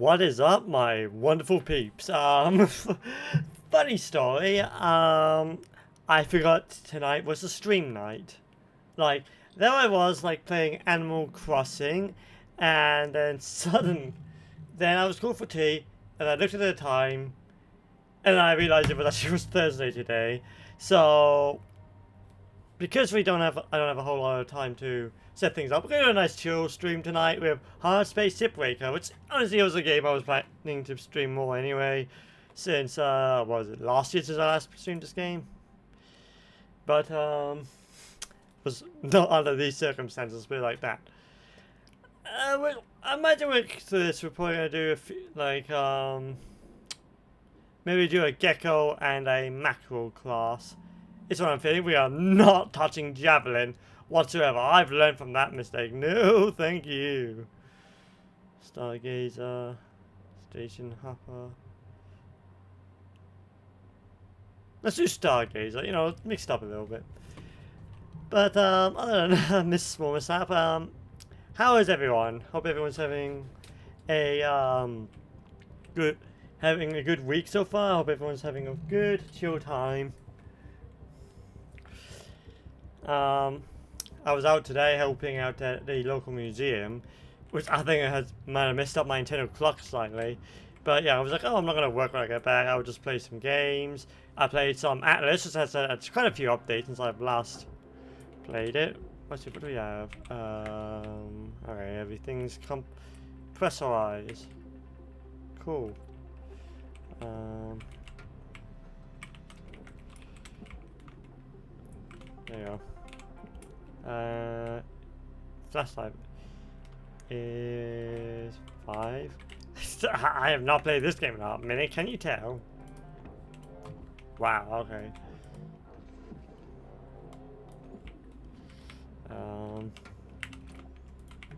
What is up, my wonderful peeps? Funny story. I forgot tonight was a stream night. Like, there I was, like, playing Animal Crossing, and then I was called for tea, and I looked at the time, and I realized it was Thursday today. So, because I don't have a whole lot of time to set things up, we're going to do a nice chill stream tonight with Hardspace Shipbreaker, which honestly was a game I was planning to stream more anyway, since, what was it, last year since I last streamed this game? But, was not under these circumstances, but like that. I imagine with this, we're probably going to do a few, like, maybe do a Gecko and a Mackerel class. It's what I'm feeling. We are not touching Javelin whatsoever. I've learned from that mistake. No, thank you. Stargazer. Station Hopper. Let's do Stargazer. You know, mixed up a little bit. But, other than this small mishap, how is everyone? Hope everyone's having a, having a good week so far. Hope everyone's having a good, chill time. I was out today helping out at the local museum, which I think might have messed up my internal clock slightly. But yeah, I was like, oh, I'm not going to work when I get back. I'll just play some games. I played some Atlas, which has quite a few updates since I've last played it. What do we have? Okay, everything's pressurized. Cool. There you go. Flashlight is 5. I have not played this game in a minute, can you tell? Wow, okay.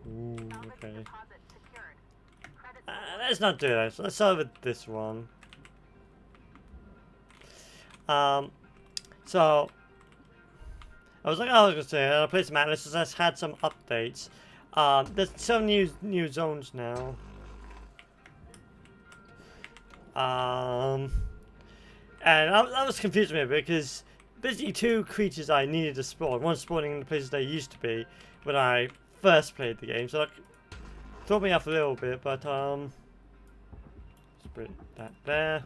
Ooh, okay. Let's not do that. Let's start with this one. So I was gonna say I played some Atlas. Has had some updates. There's some new zones now. And I was confused a bit because basically 2 creatures I needed to spawn. One spawning in the places they used to be when I first played the game, so that threw me off a little bit. But let's put that there.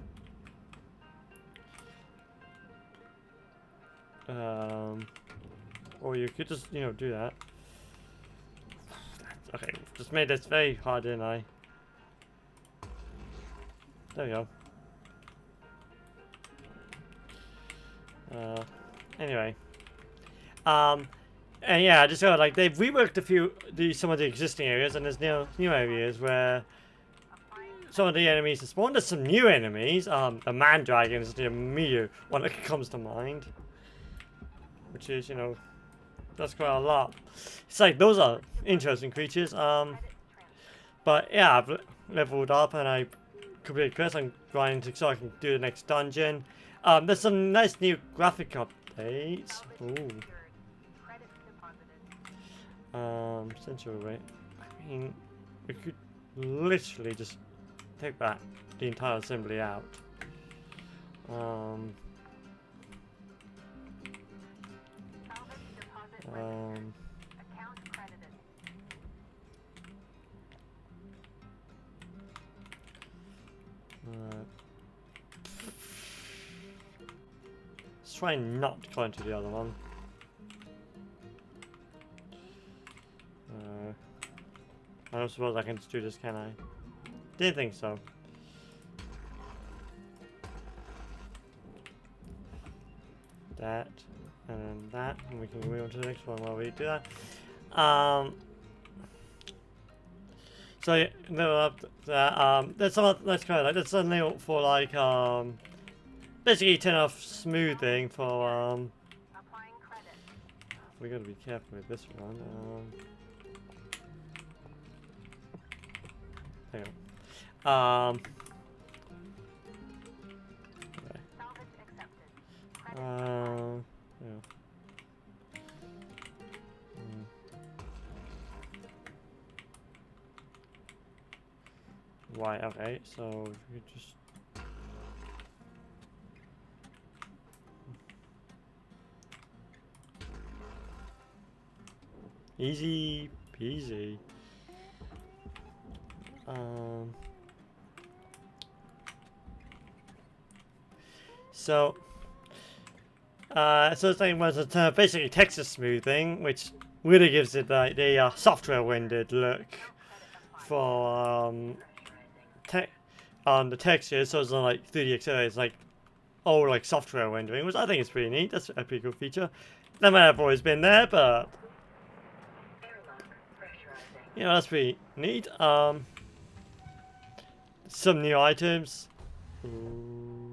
Or you could just, do that. Okay, just made this very hard, didn't I? There we go. Anyway. And yeah, I just felt like they've reworked some of the existing areas, and there's new areas where some of the enemies have spawned. There's some new enemies. The man dragon is the immediate one that comes to mind. Which is, that's quite a lot. It's like, those are interesting creatures. But yeah, I've leveled up and I completed quest. I'm grinding so I can do the next dungeon. There's some nice new graphic updates. Ooh. Central rate. I mean, we could literally just take the entire assembly out. Let's try not to go into the other one. I don't suppose I can just do this, can I? Didn't think so. That, and then that, and we can move on to the next one while we do that. So yeah, there's some let's go like there's something for like basically turn off smoothing for we gotta be careful with this one. Hang on. Yeah. Right, okay, so you just... Easy peasy. So the thing was basically texture smoothing, which really gives it like the software rendered look for on the textures. So it's not like 3D accelerators, it's like all like software rendering, which I think is pretty neat. That's a pretty cool feature. That might have always been there, but you know, that's pretty neat. Some new items. Ooh.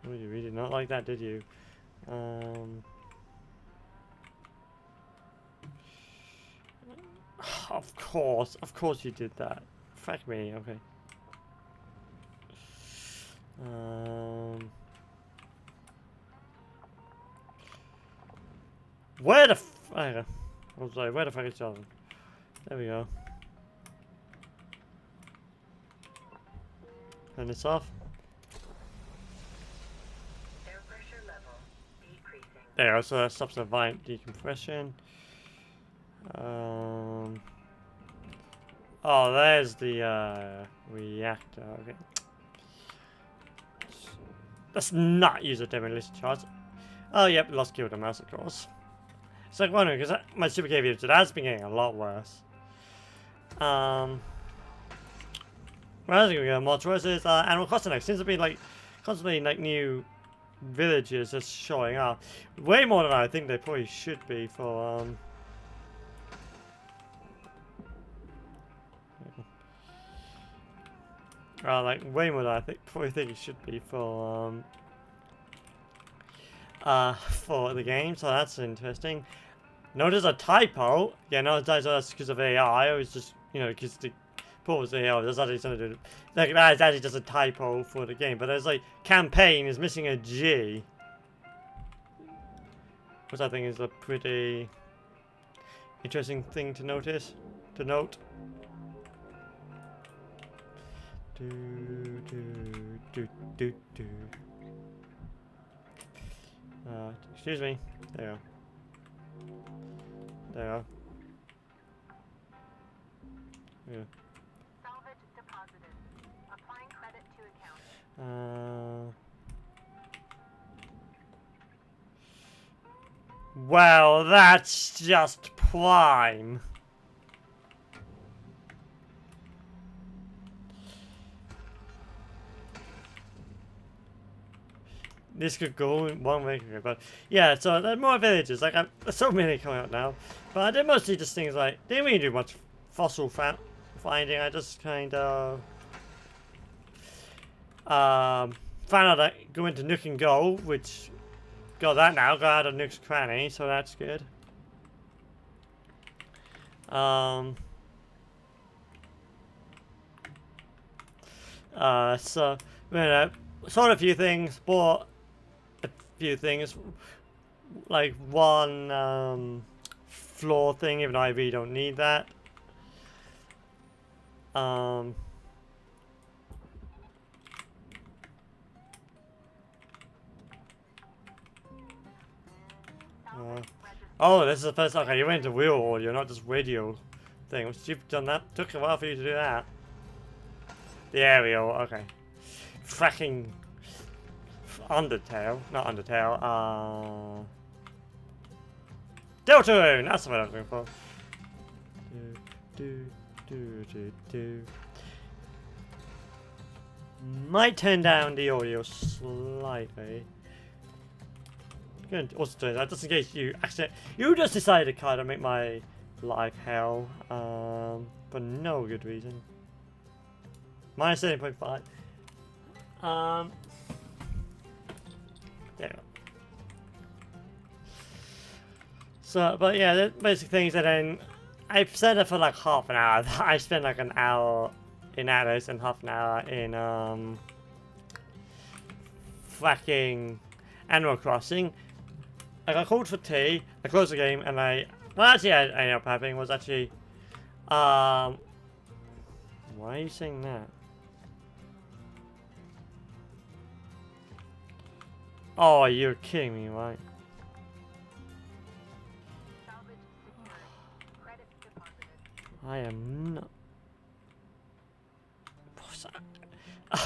Oh, you really did not like that, did you? Of course you did that. Fuck me, okay. Where the I was like, where the fuck is Jonathan? There we go. Turn this off. Air pressure level decreasing. There, so that stops the violent decompression. Oh, there's the reactor. Okay. Let's not use a demolition charge. Oh, yep, lost kill the mouse, of course. It's like wondering because my super cave today has been getting a lot worse. Well, I think we got more choices. Animal Crossing next seems to be like constantly like new villages just showing up. Way more than I think they probably should be for like way more than I probably think it should be for the game, so that's interesting. Notice a typo. Yeah, no, that's because of AI. I was just, you know, because the pause AI. There's actually something to do. Like that is actually just a typo for the game. But there's like campaign is missing a G, which I think is a pretty interesting thing to notice. To note. Excuse me. There. There. Yeah. Salvage deposited. Applying credit to account. Well, that's just prime. This could go one way, but yeah. So there are more villages. Like there's so many coming out now, but I did mostly just things like didn't really do much fossil finding. I just kind of found out that go into Nook and Go, which got that now. Got out of Nook's Cranny, so that's good. So you know, sort of a few things, bought a few things, like one floor thing, even though I really don't need that. Oh, this is the first. Okay, you went into real audio, not just radio thing. Which you've done that. Took a while for you to do that. The aerial. Okay. Fracking. Undertale, not Undertale. Deltarune. That's what I was looking for. Might turn down the audio slightly. Good. Also doing that just in case you just decided to kind of make my life hell, for no good reason. Minus 7.5. Yeah. So, but yeah, the basic things, and then I've said it for like half an hour. I spent like an hour in Alice and half an hour in fucking Animal Crossing. I got called for tea, I closed the game, and what actually I ended up having was actually Why are you saying that? Oh, you're kidding me, right? Salvage secured. Credit deposited. I am not.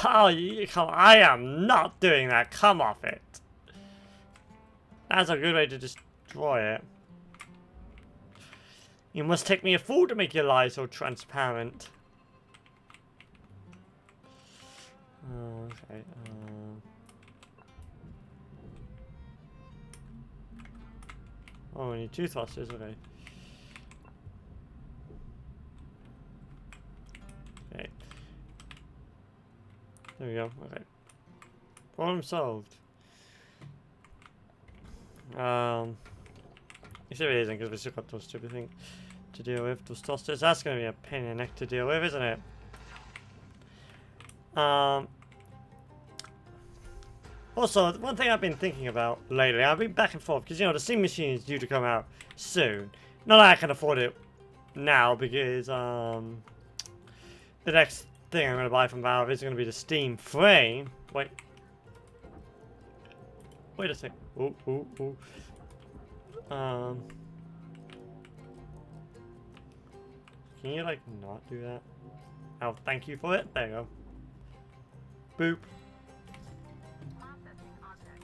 Oh, you come! I am not doing that. Come off it. That's a good way to destroy it. You must take me a fool to make your lies so transparent. Okay. Oh, we need 2 thrusters. Okay. Okay. There we go. Okay. Problem solved. Except it isn't because we still got those stupid things to deal with. Those thrusters. That's going to be a pain in the neck to deal with, isn't it? Also, one thing I've been thinking about lately, I've been back and forth because, you know, the Steam machine is due to come out soon. Not that I can afford it now because the next thing I'm going to buy from Valve is going to be the Steam frame. Wait a sec. Ooh. Can you like not do that? Oh, thank you for it. There you go. Boop. Processing object.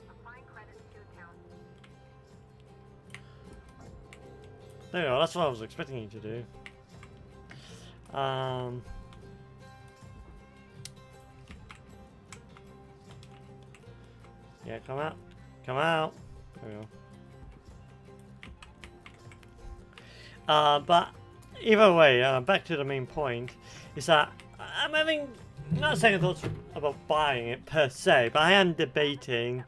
Applying credit to account. There you go. That's what I was expecting you to do. Yeah, come out. Come out. There we go. But either way, back to the main point, is that I'm having not second thoughts about buying it per se, but I am debating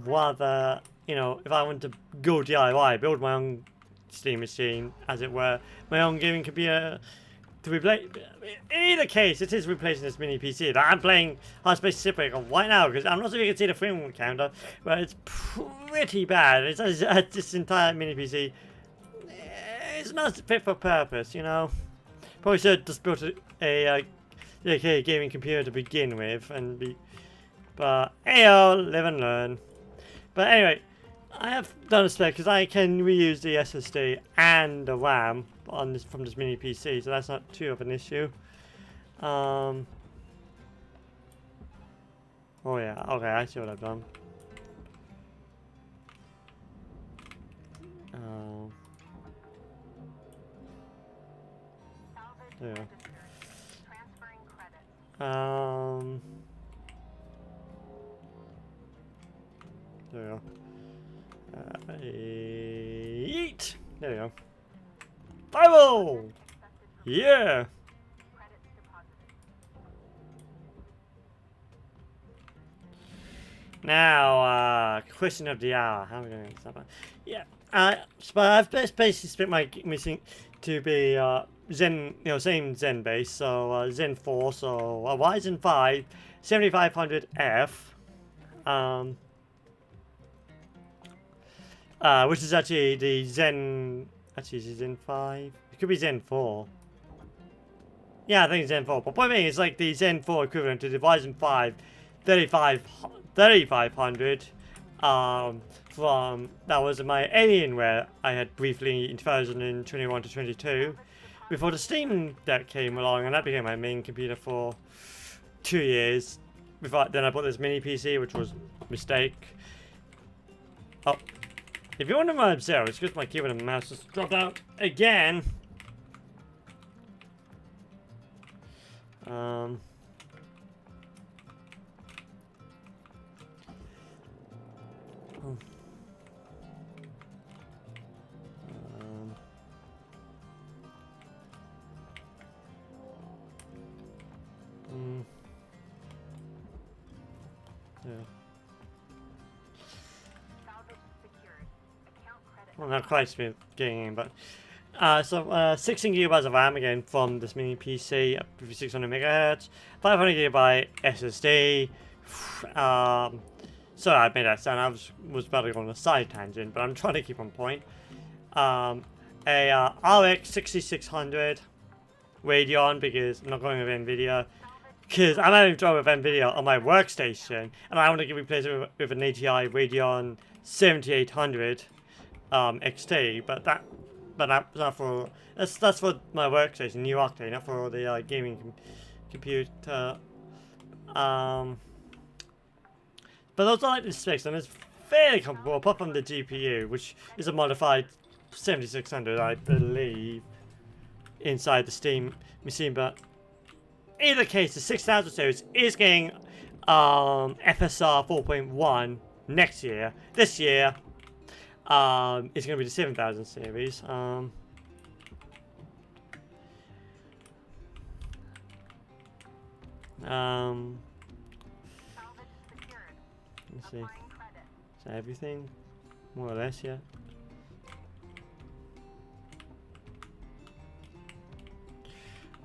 whether, you know, if I want to go DIY, build my own Steam machine, as it were, my own gaming computer, to replace. In either case, it is replacing this mini PC that I'm playing Hardspace Shipbreaker right now, because I'm not sure if you can see the frame counter, but it's pretty bad. It's this entire mini PC. It's not fit for purpose, you know. Probably should have just built a gaming computer to begin with, and be. But heyo, live and learn. But anyway, I have done a spec because I can reuse the SSD and the RAM on this from this mini PC, so that's not too of an issue. Oh yeah, okay, I see what I've done. Salvage Yeah. registered. Transferring credit. There we go. Eat! There we go. Bible! Yeah! Credit deposited. Now, question of the hour. How are we going to stop that? Yeah. So I've basically split my missing to be Zen, you know, same Zen base. So Zen 4. So Ryzen 5, 7500F. Which is actually the Zen. Actually, is it Zen 5? It could be Zen 4. Yeah, I think it's Zen 4. But point being, it's like the Zen 4 equivalent to the Ryzen 5 3500. From that was my Alienware I had briefly in 2021 to 22 before the Steam Deck came along, and that became my main computer for 2 years. Before then, I bought this mini PC, which was a mistake. Oh. If you want to run up 0, it's because my keyboard and mouse just dropped out again. Yeah. Well, not quite speed getting in, but 16 gigabytes of RAM again from this mini PC, up to 600 megahertz, 500 gigabyte SSD. Sorry, I made that sound. I was about to go on a side tangent, but I'm trying to keep on point. a RX 6600 Radeon because I'm not going with NVIDIA. Because I'm having trouble with NVIDIA on my workstation, and I want to replace it with an ATI Radeon 7800 XT, but that's not for that's for my workstation, New Octane, not for the gaming computer. But those are like the specs, and it's fairly comparable, apart from the GPU, which is a modified 7600, I believe, inside the Steam machine. But in either case, the 6000 series is getting FSR 4.1 next year. This year, it's going to be the 7000 series. Let's see. Is that everything? More or less, yeah.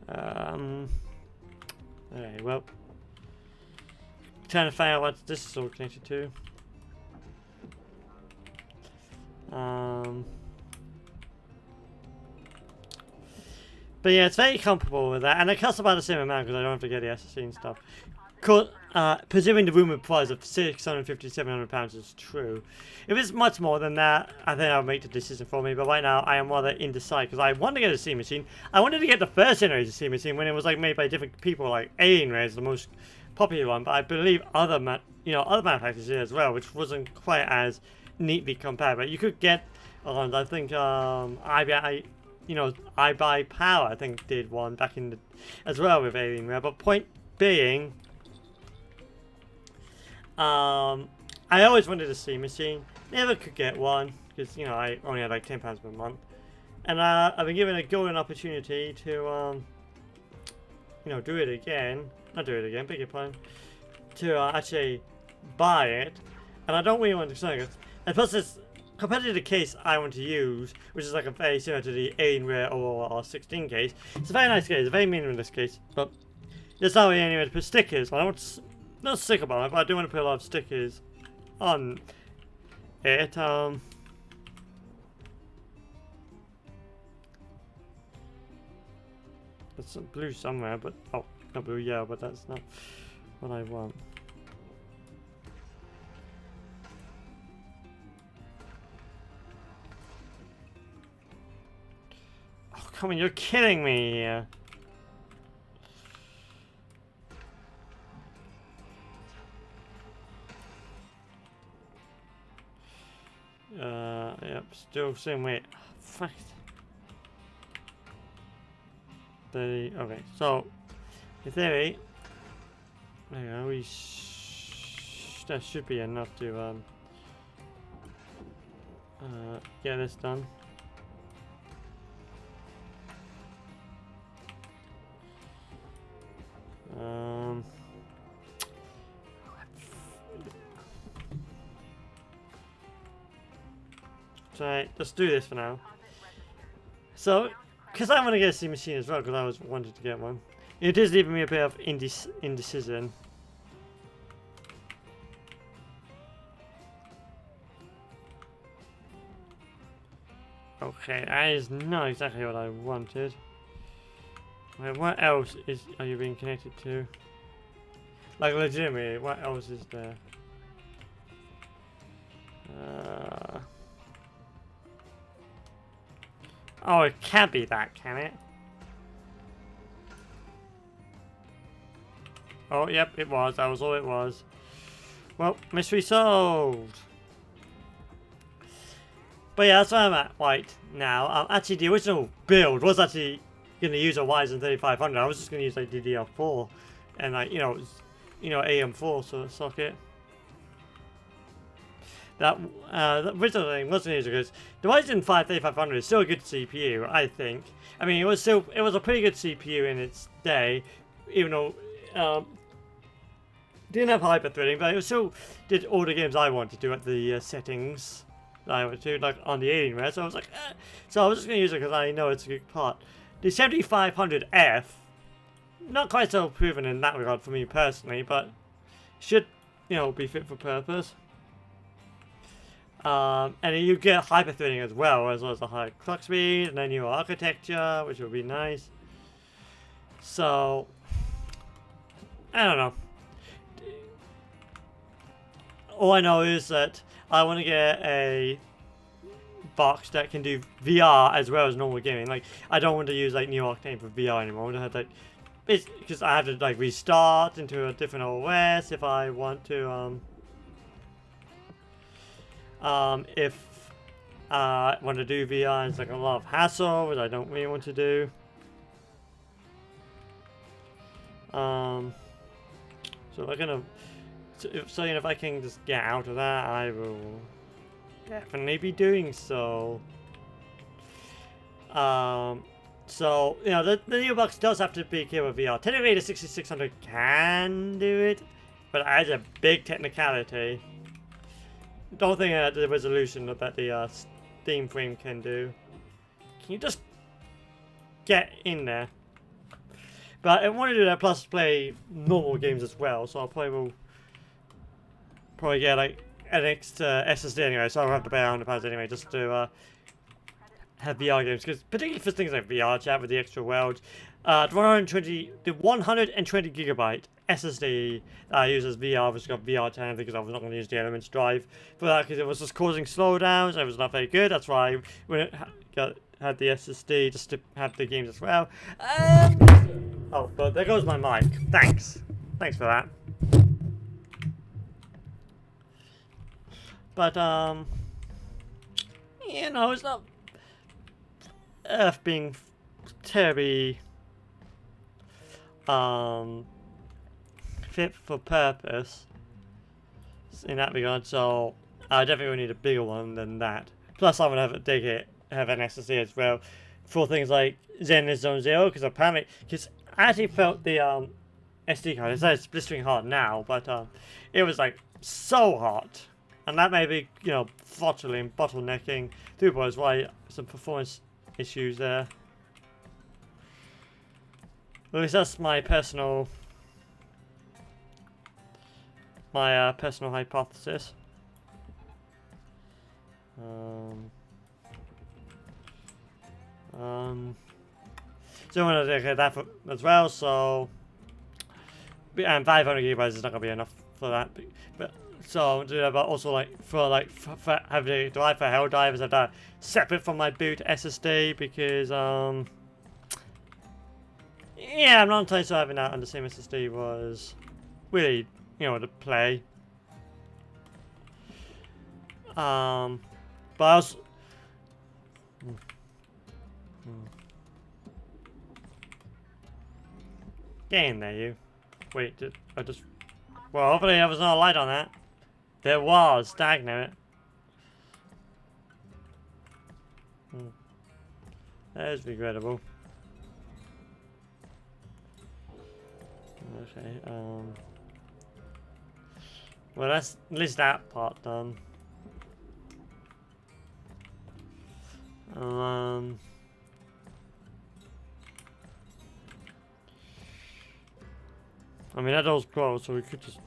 Alright, well. Trying to find out what this is all connected to. But yeah, it's very comfortable with that, and it costs about the same amount because I don't have to get the SSD and stuff. Presuming the rumored price of £650–700 is true. If it's much more than that, I think I'll make the decision for me. But right now, I am rather indecisive because I want to get a Steam machine. I wanted to get the first generation Steam machine when it was like made by different people, like Alienware is the most popular one. But I believe other manufacturers did as well, which wasn't quite as neatly compared. But you could get, I think iBuy Power, I think, did one back in the as well with Alienware. But point being, I always wanted a Steam machine, never could get one because I only had like £10 per month, and I've been given a golden opportunity to do it again, beg your pardon, to actually buy it, and I don't really want to sell it. And plus, it's compared to the case I want to use, which is like a very similar to the Alienware OR16 case. It's a very nice case, a very minimalist case, but there's not really anywhere to put stickers. I don't want to, not sticker on it, but I do want to put a lot of stickers on it. There's some blue somewhere, but oh, not blue, yeah, but that's not what I want. Oh, come on, you're kidding me. Yep, still same weight. Fuck it. Okay, so in theory, there you go, that should be enough to get this done. So let's do this for now. So, because I want to get a Steam machine as well, because I was wanted to get one. It is leaving me a bit of indecision. Okay, that is not exactly what I wanted. Wait, what else are you being connected to? Like legitimately, what else is there? Oh, it can't be that, can it? Oh, yep, it was. That was all it was. Well, mystery solved. But yeah, that's where I'm at right now. Actually, the original build was actually going to use a Ryzen 3500. I was just going to use like DDR4 and like AM4 sort of socket. That original thing wasn't easy because the Ryzen 5 3500 is still a good CPU, I think. I mean, it was a pretty good CPU in its day, even though didn't have hyper-threading, but it still did all the games I wanted to do at the settings that I wanted to, like on the Alienware. So I was like, so I was just gonna use it because I know it's a good part. The 7500F, not quite so proven in that regard for me personally, but should be fit for purpose. And you get hyper-threading as well as a high clock speed and a new architecture, which will be nice. So, I don't know. All I know is that I want to get a box that can do VR as well as normal gaming. Like, I don't want to use like New Octane for VR anymore. I want to have like, because I have to like restart into a different OS if I want to. If I want to do VR, it's like a lot of hassle, which I don't really want to do. So I'm gonna. So if I can just get out of that, I will definitely be doing so. So the new box does have to be capable of VR. Technically, the 6600 can do it, but it adds a big technicality. Don't think that the resolution that the Steam frame can do. Can you just get in there? But I want to do that plus play normal games as well, so I'll probably get like an extra SSD anyway, so I'll have to pay £100 anyway just to have VR games, because particularly for things like VR chat with the extra world, the 120 gigabyte SSD that I use as VR, which got VR chat, because I was not going to use the Elements drive for that because it was just causing slowdowns. It was not very good. That's why I had the SSD just to have the games as well. Oh, but there goes my mic. Thanks for that. But it's not Earth being terribly fit for purpose in that regard, so I definitely need a bigger one than that. Plus, I'm gonna have an SSD as well for things like Zen Zone Zero, because I actually felt the SD card. It says it's blistering hot now, but it was like so hot, and that may be throttling, bottlenecking throughput, why some performance issues there. At least that's my personal hypothesis. So I'm gonna dedicate that as well. So, and 500 gigabytes is not gonna be enough for that. But so do that, but also for having a drive for Helldivers, I've done separate from my boot SSD because yeah, I'm not entirely sure having that on the same SSD was really to play. But I was get in there, you. Wait, well, hopefully there was not a light on that. There was, stagnant. That is regrettable. Okay, well, that's at least that part done. I mean, that door's closed, so we could just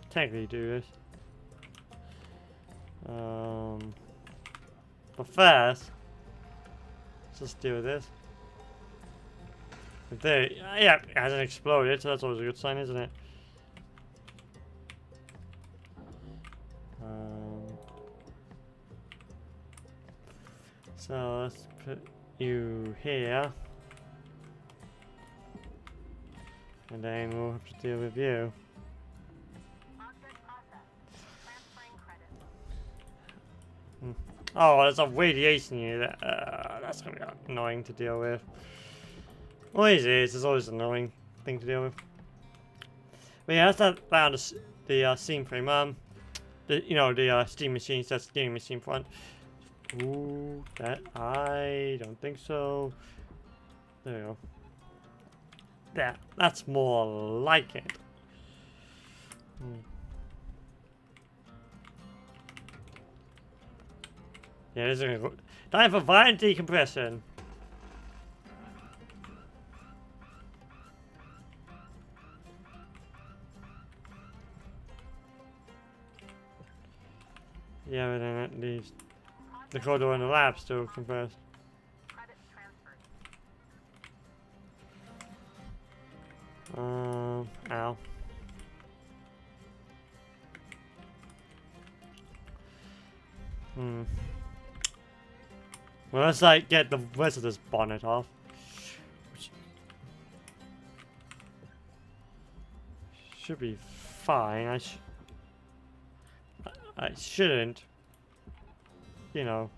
technically do this. But first, let's just deal with this. Yeah, it hasn't exploded, so that's always a good sign, isn't it? So let's put you here, and then we'll have to deal with you. Oh, there's a radiation here. That's gonna be annoying to deal with. Always is. It's always an annoying thing to deal with. But yeah, that's down the Steam frame. The Steam machine. That's the gaming machine front. Ooh, that I don't think so. There we go. That's more like it. Yeah, this is gonna go. Time for violent decompression. Yeah, but then at least the corridor in the lab still compressed. Credits transferred. Ow. Well, let's like get the rest of this bonnet off. Which should be fine. I shouldn't. You know.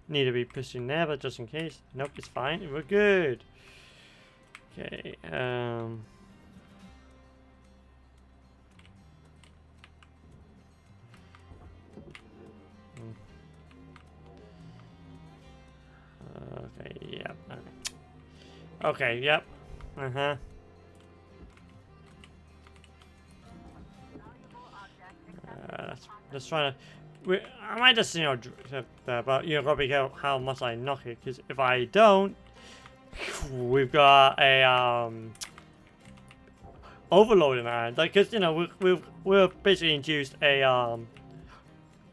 Need to be pushing there, but just in case. Nope, it's fine. We're good. Okay. Okay, yep. Okay, yep. Valuable object. Let's try to. I might just, you know, but you know, gotta be careful how much I knock it, because if I don't, we've got a overload in our hand. Like, cause you know, we've basically induced a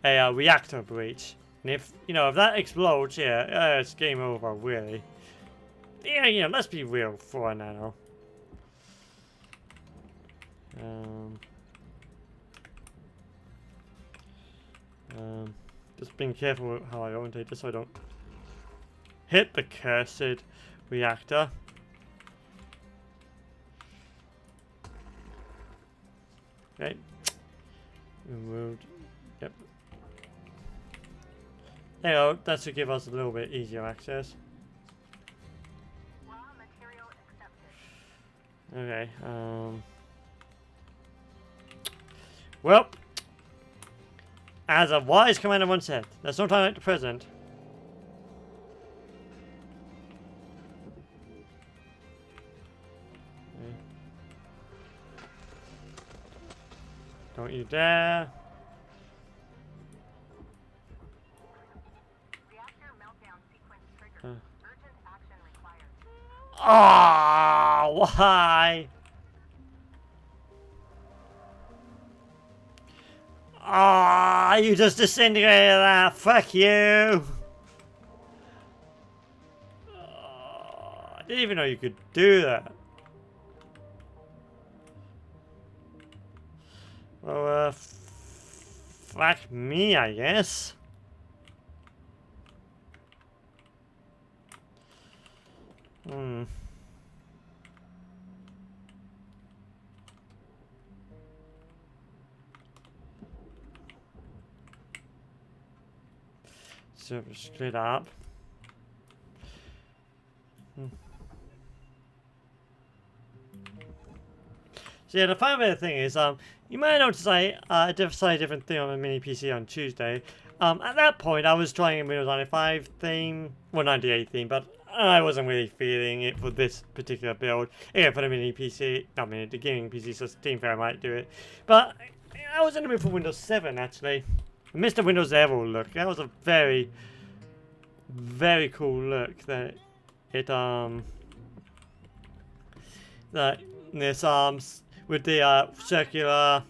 reactor breach, and if you know if that explodes, yeah, it's game over, really. Yeah, you know, let's be real for now. Just being careful with how I orientate this so I don't hit the cursed reactor. Okay. Removed. Yep. There you go. That should give us a little bit easier access. Raw material accepted. Okay. Well, as a wise commander once said, there's no time like the present. Okay. Don't you dare. Reactor meltdown sequence triggered. Urgent action required. Ah, why? Ah, you just disintegrated that. Fuck you. I didn't even know you could do that. Well, fuck me, I guess. So split up. So yeah, the final thing is, you might notice I decided a different thing on my mini PC on Tuesday. At that point, I was trying a Windows 95 theme, well, 98 theme, but I wasn't really feeling it for this particular build. Yeah, for the mini PC, the gaming PC, so Steam Fair might do it. But I was in the mood for Windows 7 actually. I missed the Windows Evo look. That was a very, very cool look. That this with the circular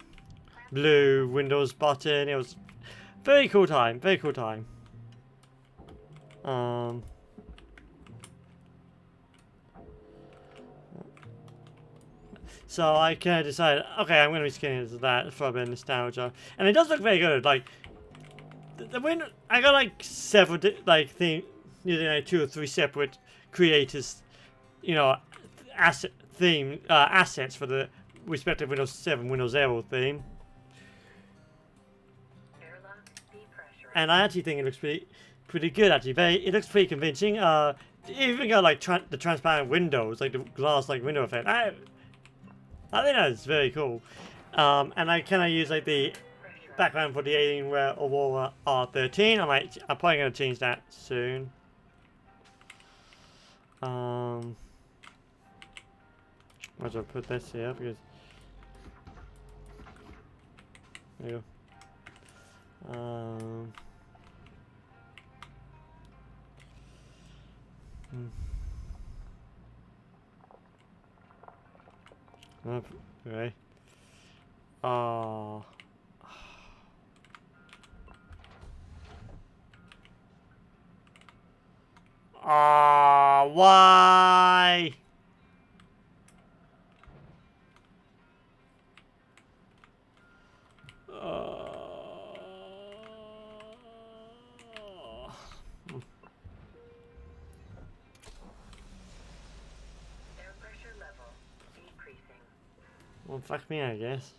blue Windows button. It was very cool time. Very cool time. So I kind of decided, okay, I'm going to be skinning into that for a bit of nostalgia, and it does look very good. Like the window, I got like several using like 2 or 3 separate creators, you know, assets for the respective Windows 7, Windows Zero theme. And I actually think it looks pretty good actually. It looks pretty convincing. It even got like the transparent windows, like the glass like window effect. I think that's very cool. And I kind of use like the background for the Alienware Aurora R13. I'm probably gonna change that soon. Might as well put this here because there you go. Okay. Oh. Oh, why? Air pressure level decreasing. Well, fuck me, I guess.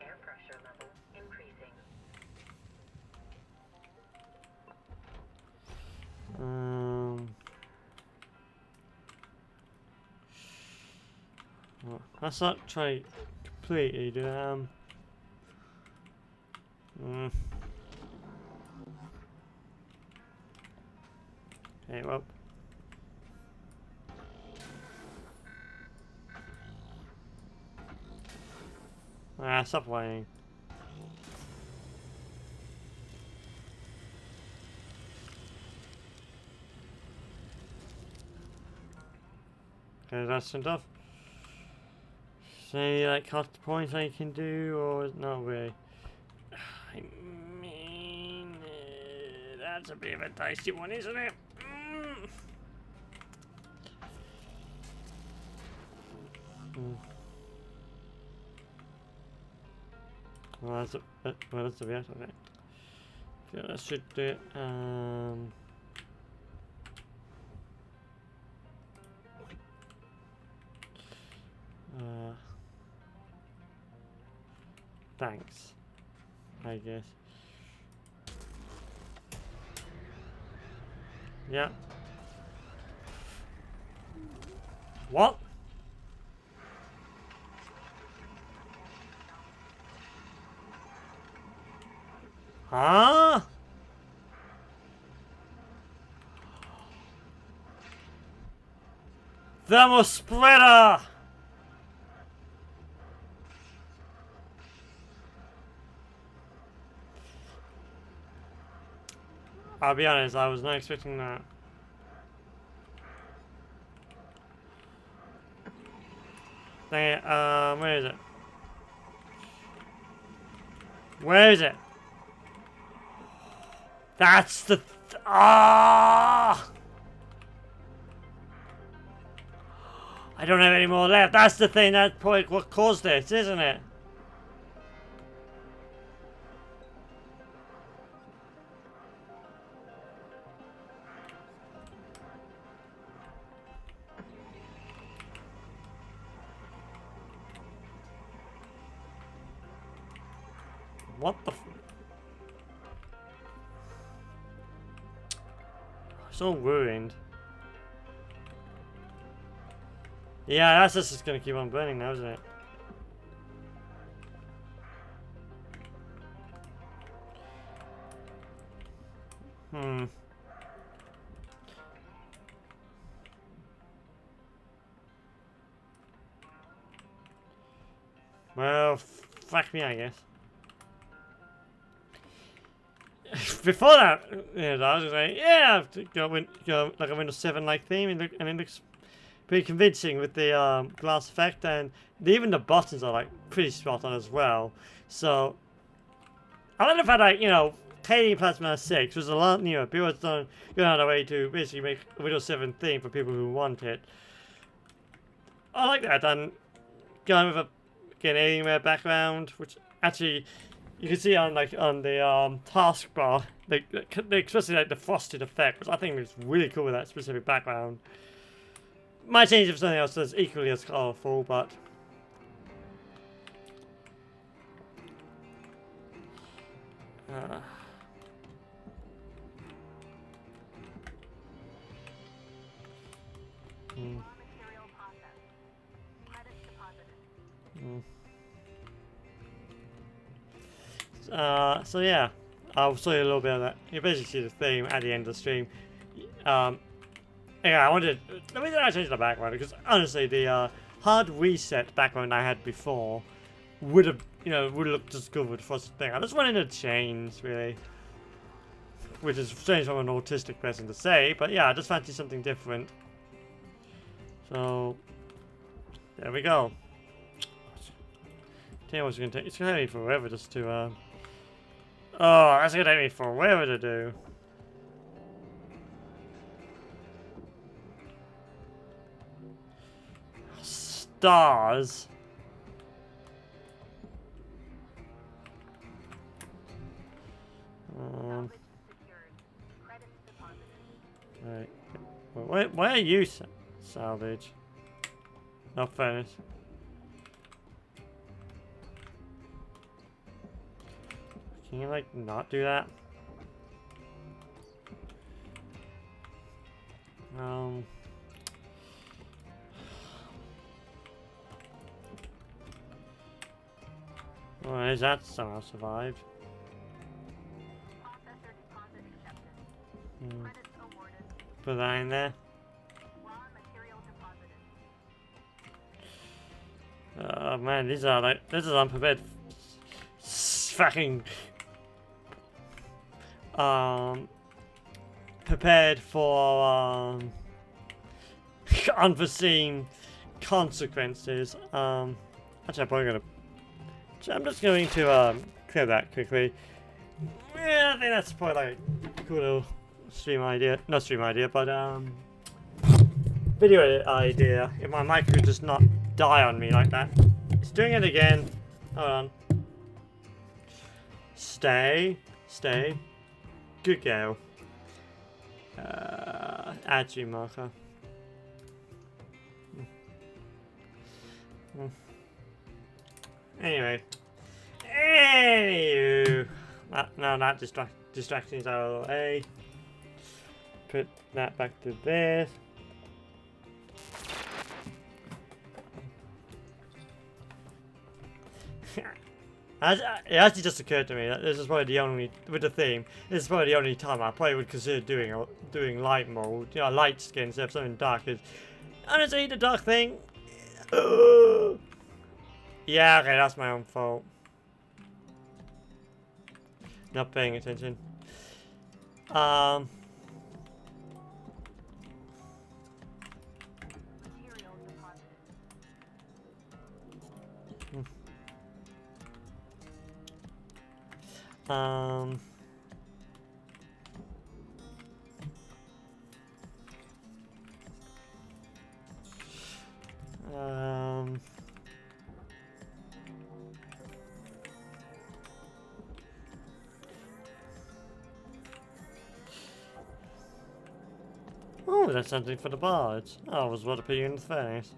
Air pressure level increasing. Well, let's not try completely do Okay, well. Ah, stop whining. Okay, that's enough. So any like cost points I can do, or not really? I mean, that's a bit of a dicey one, isn't it? Well, that's a bit okay. Yeah, that should do it. Thanks, I guess. Yeah. What? Huh? Thermal splitter! I'll be honest, I was not expecting that. Dang it, where is it? Where is it? That's the ah! I don't have any more left. That's the thing, that's probably what caused this, isn't it? What the f- So ruined. Yeah, that's just gonna keep on burning now, isn't it? Hmm. Well, fuck me, I guess. Before that, I was just like, yeah, go like a Windows 7 like theme, and it looks pretty convincing with the glass effect, and even the buttons are like pretty spot on as well. So I like the fact that KD Plasma 6 was a lot newer. People have gone out of their way to basically make a Windows 7 theme for people who want it. I like that, and going with an Alienware background, which actually you can see on the taskbar, they especially like the frosted effect, which I think is really cool with that specific background. Might change if something else that's equally as colourful, but hmm. Material processed. Credits deposited. So yeah, I'll show you a little bit of that. You basically see the theme at the end of the stream. Yeah, the reason I changed the background because honestly, the hard reset background I had before would have looked just good with the frosted thing. I just wanted to change really, which is strange from an autistic person to say, but yeah, I just fancy something different. So There we go. Tell you what it's gonna take. It's gonna take me forever just to. Oh, that's gonna take me forever to do. Stars. Right. Why are you salvage? Not furnace. Can you like not do that? Well, is that somehow survived? Processor deposit accepted. Hmm. Credits awarded. Put that in there. Raw material deposited. Oh man, these are like, this is unprepared. Fucking prepared for unforeseen consequences. Actually, I'm probably gonna. I'm just going to clear that quickly. Yeah, I think that's probably like a cool little stream idea. Not stream idea, but video idea. If my mic could just not die on me like that. It's doing it again. Hold on. Stay. Good girl. Add to marker. Anyway. No, that distractions out of the way. Put that back to this. It actually just occurred to me that this is probably the only, with the theme, this is probably the only time I probably would consider doing light mode, you know, light skin instead of something dark. Is honestly the dark thing. Yeah, okay, that's my own fault. Not paying attention. Material deposited. Oh, that's something for the bards. Oh, I was about to put you in the furnace.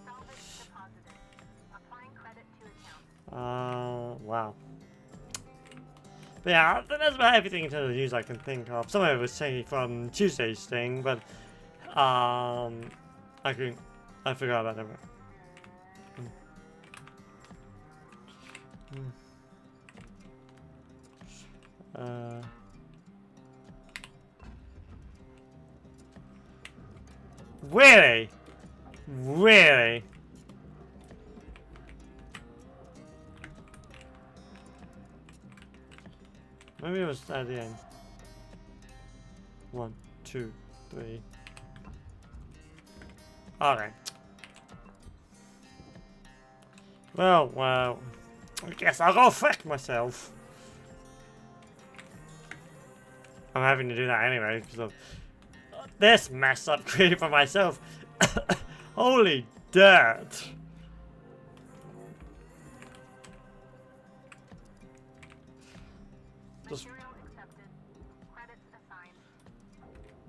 Salvage deposited. Applying credit to account. Wow. But yeah, that's about everything in terms of news I can think of. Some of it was saying from Tuesday's thing, but I forgot about that. Really? Really? Maybe it was at the end. 1, 2, 3. Okay. Well, I guess I'll go fuck myself. I'm having to do that anyway because of this mess I've created for myself. Holy dirt. Just Material accepted. Credits assigned.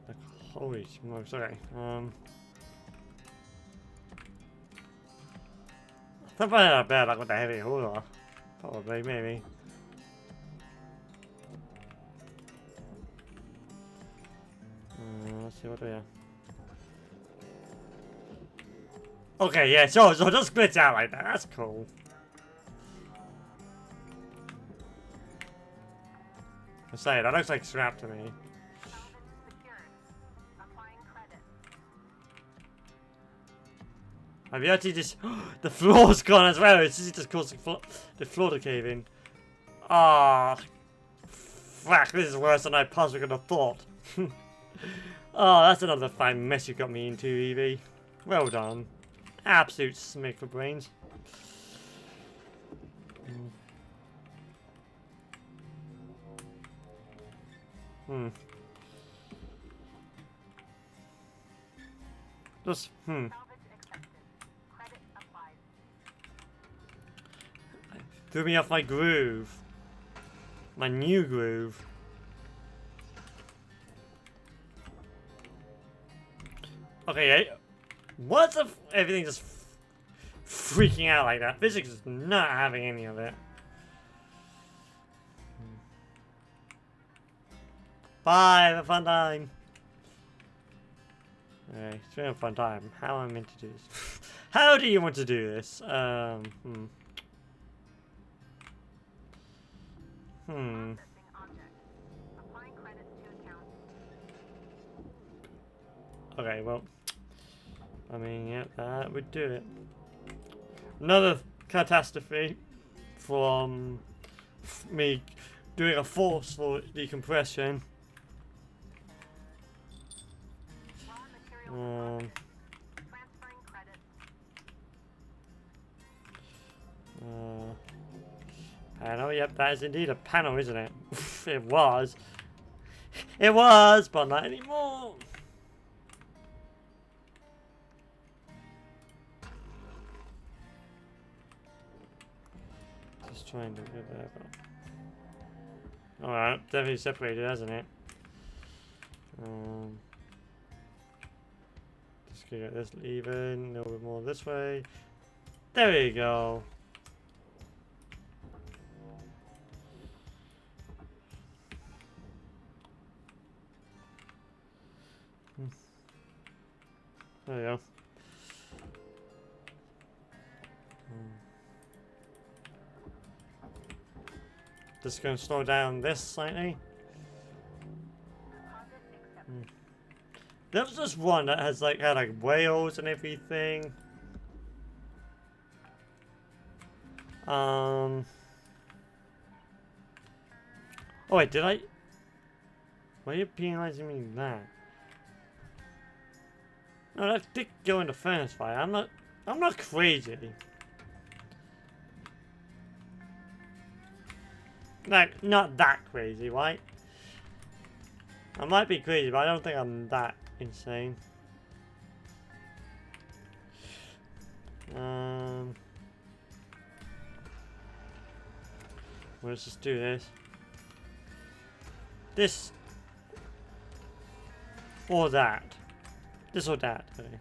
like, holy smokes, okay. I'm probably not bad like with the heavy hauler. Probably, maybe. Let's see what we have. Okay, yeah, so just glitch out like that. That's cool. I say that looks like scrap to me. Salvage secured. Applying credit. Have you actually just the floor's gone as well? It's just causing the floor to cave in. Ah, fuck! This is worse than I possibly could have thought. Oh, that's another fine mess you got me into, Evie. Well done. Absolute smick for brains. Just, Salvage accepted. Credit applied. Threw me off my groove. My new groove. Okay, what's everything just freaking out like that? Physics is not having any of it. Bye, have a fun time. Okay, it's been a fun time. How am I meant to do this? How do you want to do this? Processing object. Applying credits to account. Okay, well, I mean, yeah, that would do it. Another catastrophe from me doing a forceful decompression. Raw material required. Transferring credits. Panel, yep, that is indeed a panel, isn't it? It was. It was, but not anymore. Just trying to get that. Alright, definitely separated, hasn't it? Just gonna get this even, a little bit more this way. There we go. There we go. Just gonna slow down this slightly. Deposit accepted. There was this one that has had whales and everything. Oh wait, did I? Why are you penalizing me that? No, that did go into furnace fire. I'm not crazy. Like, not that crazy, right? I might be crazy, but I don't think I'm that insane. Let's just do this. This or that. This or that. Okay.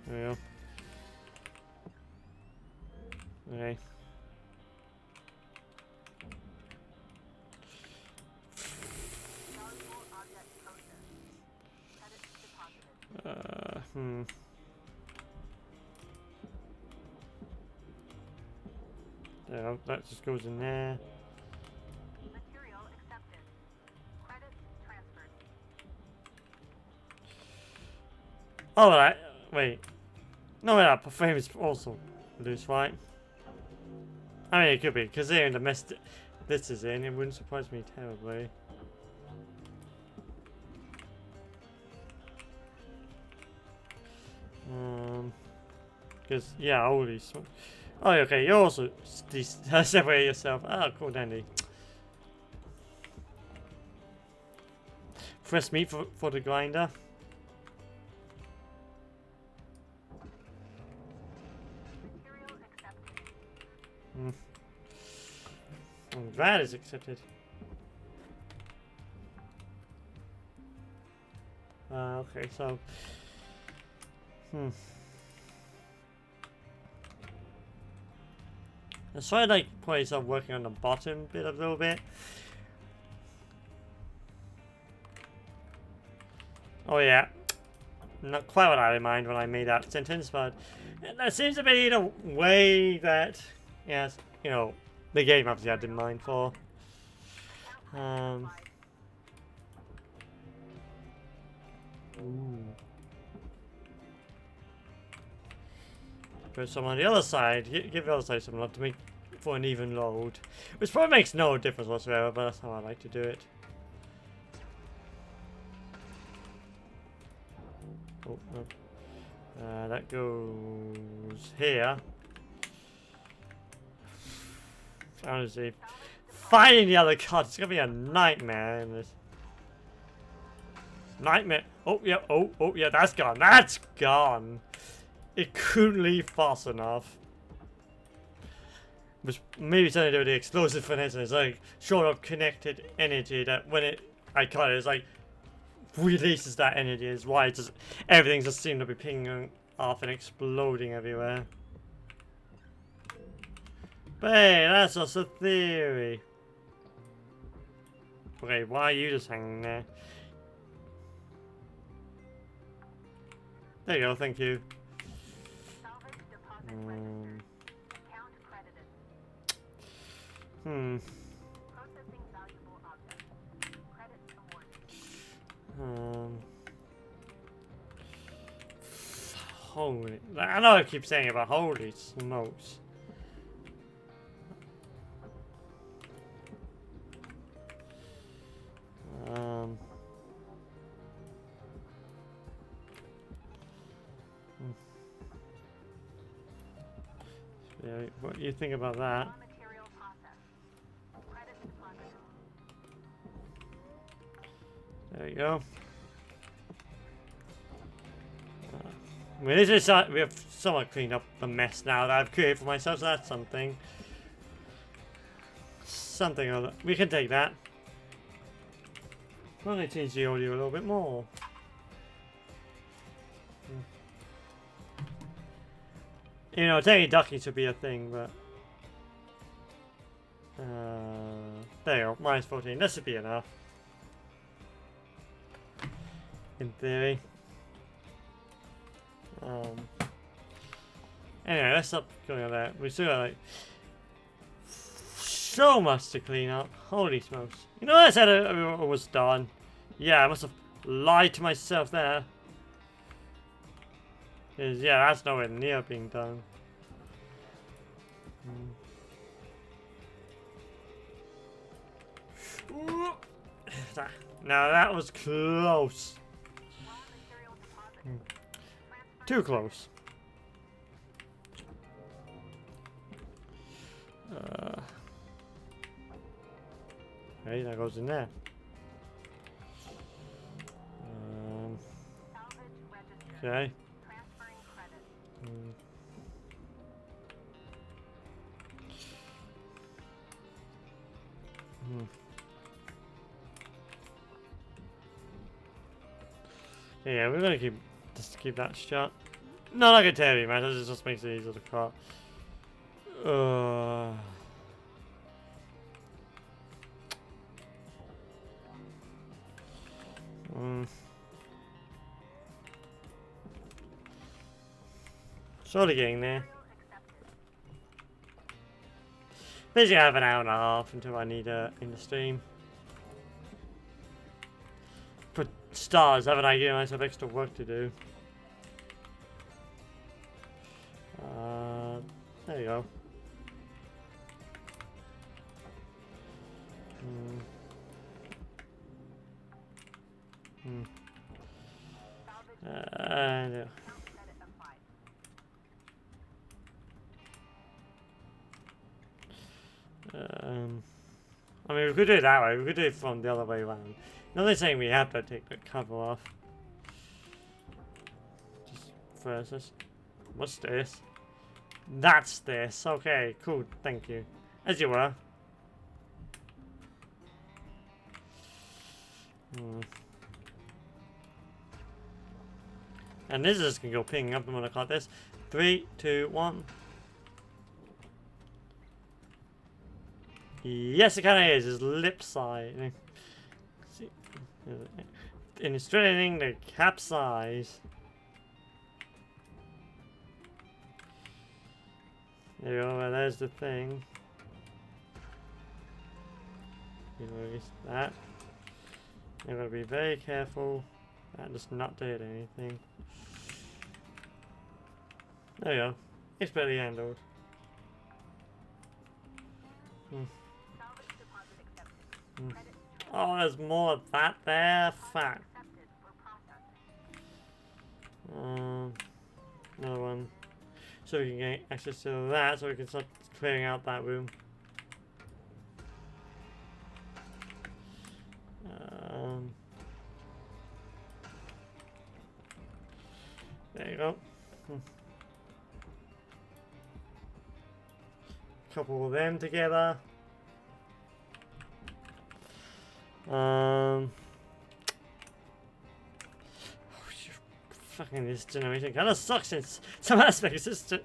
There we go. Okay. Valuable object processed. Credits deposited. Yeah, that just goes in there. Material accepted. Credits transferred. Oh, right. Wait. No, that frame is also loose, right? I mean, it could be, because they're in the mess this is in, it wouldn't surprise me terribly. Because, yeah, holy smoke. Oh, okay, you also separate yourself. Oh, cool, dandy. Fresh meat for the grinder. Material accepted. That is accepted. Okay, so... Let's try probably start working on the bottom bit a little bit. Oh yeah. Not quite what I had in mind when I made that sentence, but that seems to be the way that, yes, you know, the game obviously had in mind for. Put some on the other side. Give the other side some love to make for an even load. Which probably makes no difference whatsoever, but that's how I like to do it. Oh, no. That goes here. Honestly, finding the other cards is gonna be a nightmare in this. Nightmare. Oh yeah. Oh yeah. That's gone. That's gone. It couldn't leave fast enough. Which maybe something to do with the explosive finesse. It's like short of connected energy that when I cut it, it's like releases that energy. Is why it just everything just seemed to be pinging off and exploding everywhere. But hey, that's just a theory. Okay, why are you just hanging there? There you go, thank you. Salvage deposit registered. Account credited. Processing valuable object. Credits awarded. Holy, I know I keep saying it, but holy smokes. Yeah, what do you think about that? Raw material process. Credits deposited. There you go. I mean, this is, we have somewhat cleaned up the mess now that I've created for myself, so that's something. Something other. We can take that. I'm going to change the audio a little bit more. You know, taking ducking should be a thing, but... there you go, minus 14. That should be enough. In theory. Anyway, let's stop going on that. We still got like so much to clean up. Holy smokes. You know, I said it was done. Yeah, I must have lied to myself there. Because, yeah, that's nowhere near being done. Now that was close. Raw material deposited. Too close. Okay, that goes in there. Salvage registered. Okay. Transferring credit. Yeah, we're gonna just keep that shut. No, not gonna tell you, man. It just makes it easier to cut. Slowly getting there. Basically, I have an hour and a half until I need in the stream. For stars, haven't I given myself extra work to do? There you go. No. I mean, we could do it that way. We could do it from the other way around. Not saying we have to take the cover off. Just first, what's this? That's this. Okay, cool. Thank you. As you were. And this is gonna go ping up. I'm gonna cut this. 3, 2, 1. Yes, it kind of is. His lip side. In straining the capsize. There you go. There's the thing. You release that. You've got to be very careful. That does not do anything. There you go. It's barely handled. Oh, there's more of that there. Fuck. Another one. So we can get access to that, so we can start clearing out that room. There you go. Couple of them together. Oh, fucking this generation kind of sucks in some aspects. It's just,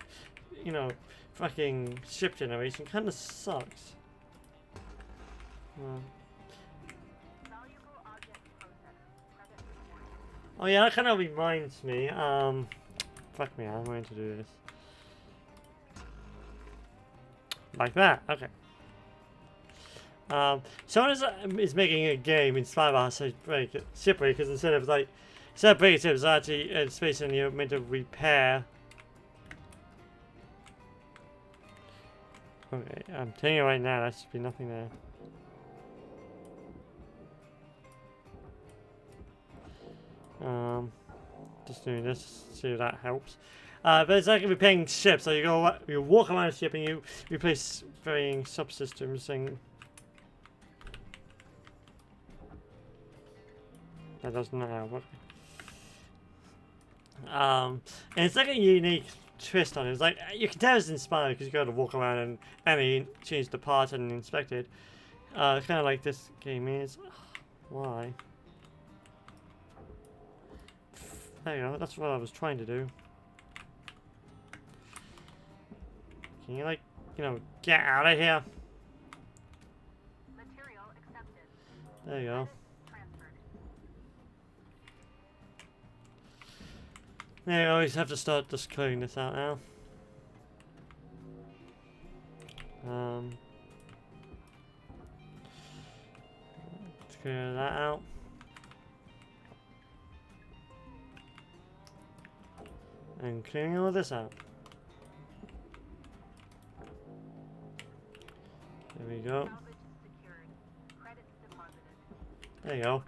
you know, fucking ship generation kind of sucks. Oh yeah, that kind of reminds me. Fuck me, I'm going to do this. Like that, okay. Someone is making a game inspired by Shipbreakers instead of breaking ships, actually in space and you're meant to repair. Okay, I'm telling you right now, there should be nothing there. Just doing this, see if that helps. But it's like repairing ships, so you walk around a ship and you replace varying subsystems and that does not help. And it's like a unique twist on it. It's like you can tell it's inspired because you got to walk around and change the parts and inspect it. It's kind of like this game is. Why? There you go. That's what I was trying to do. Can you get out of here? Material accepted. There you go. There you go. We just have to start just clearing this out now. Let's clear that out. And clearing all this out. There we go. There you go.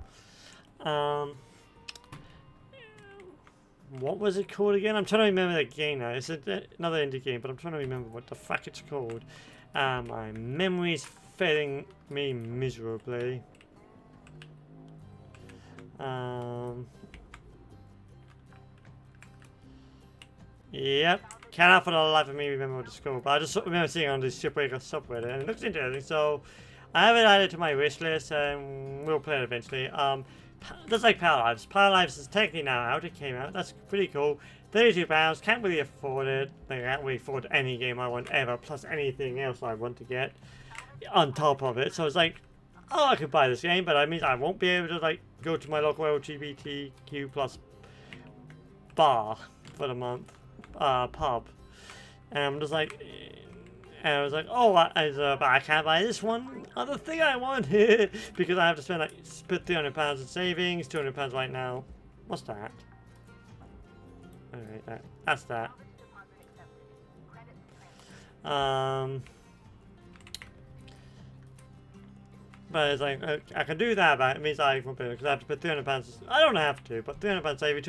What was it called again? I'm trying to remember the game now. It's another indie game, but I'm trying to remember what the fuck it's called. My memory's failing me miserably. Yep. Cannot for the life of me remember what it's called, but I just remember seeing it on this Shipbreaker subreddit, and it looks interesting, so I have it added to my wish list, and we'll play it eventually. Just like Power Lives. Power Lives is technically now out, it came out, that's pretty cool. £32, can't really afford it. I can't really afford any game I want ever, plus anything else I want to get on top of it, so it's like, oh, I could buy this game, but that means I won't be able to, go to my local LGBTQ plus bar for the month. Pub, and I'm just like, and I was like, oh, but I can't buy this one other thing I want because I have to spend put £300 in savings, £200 right now. What's that? Alright, that's that. But it's like, I can do that, but it means I won't be able, because I have to put £300. I don't have to, but £300 saving.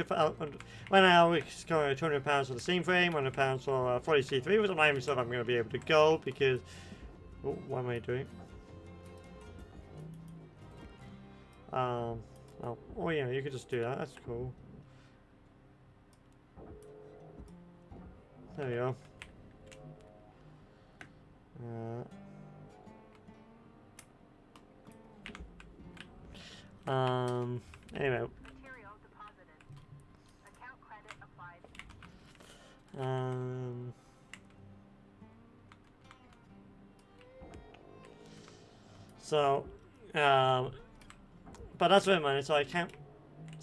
When I always score £200 for the steam frame, £100 for 40C3, which I'm not even sure if I'm going to be able to go, because. Oh, what am I doing? Oh, yeah, you could just do that. That's cool. There we go. Anyway. Material deposited. Account credit applied. But that's where money, so I can't,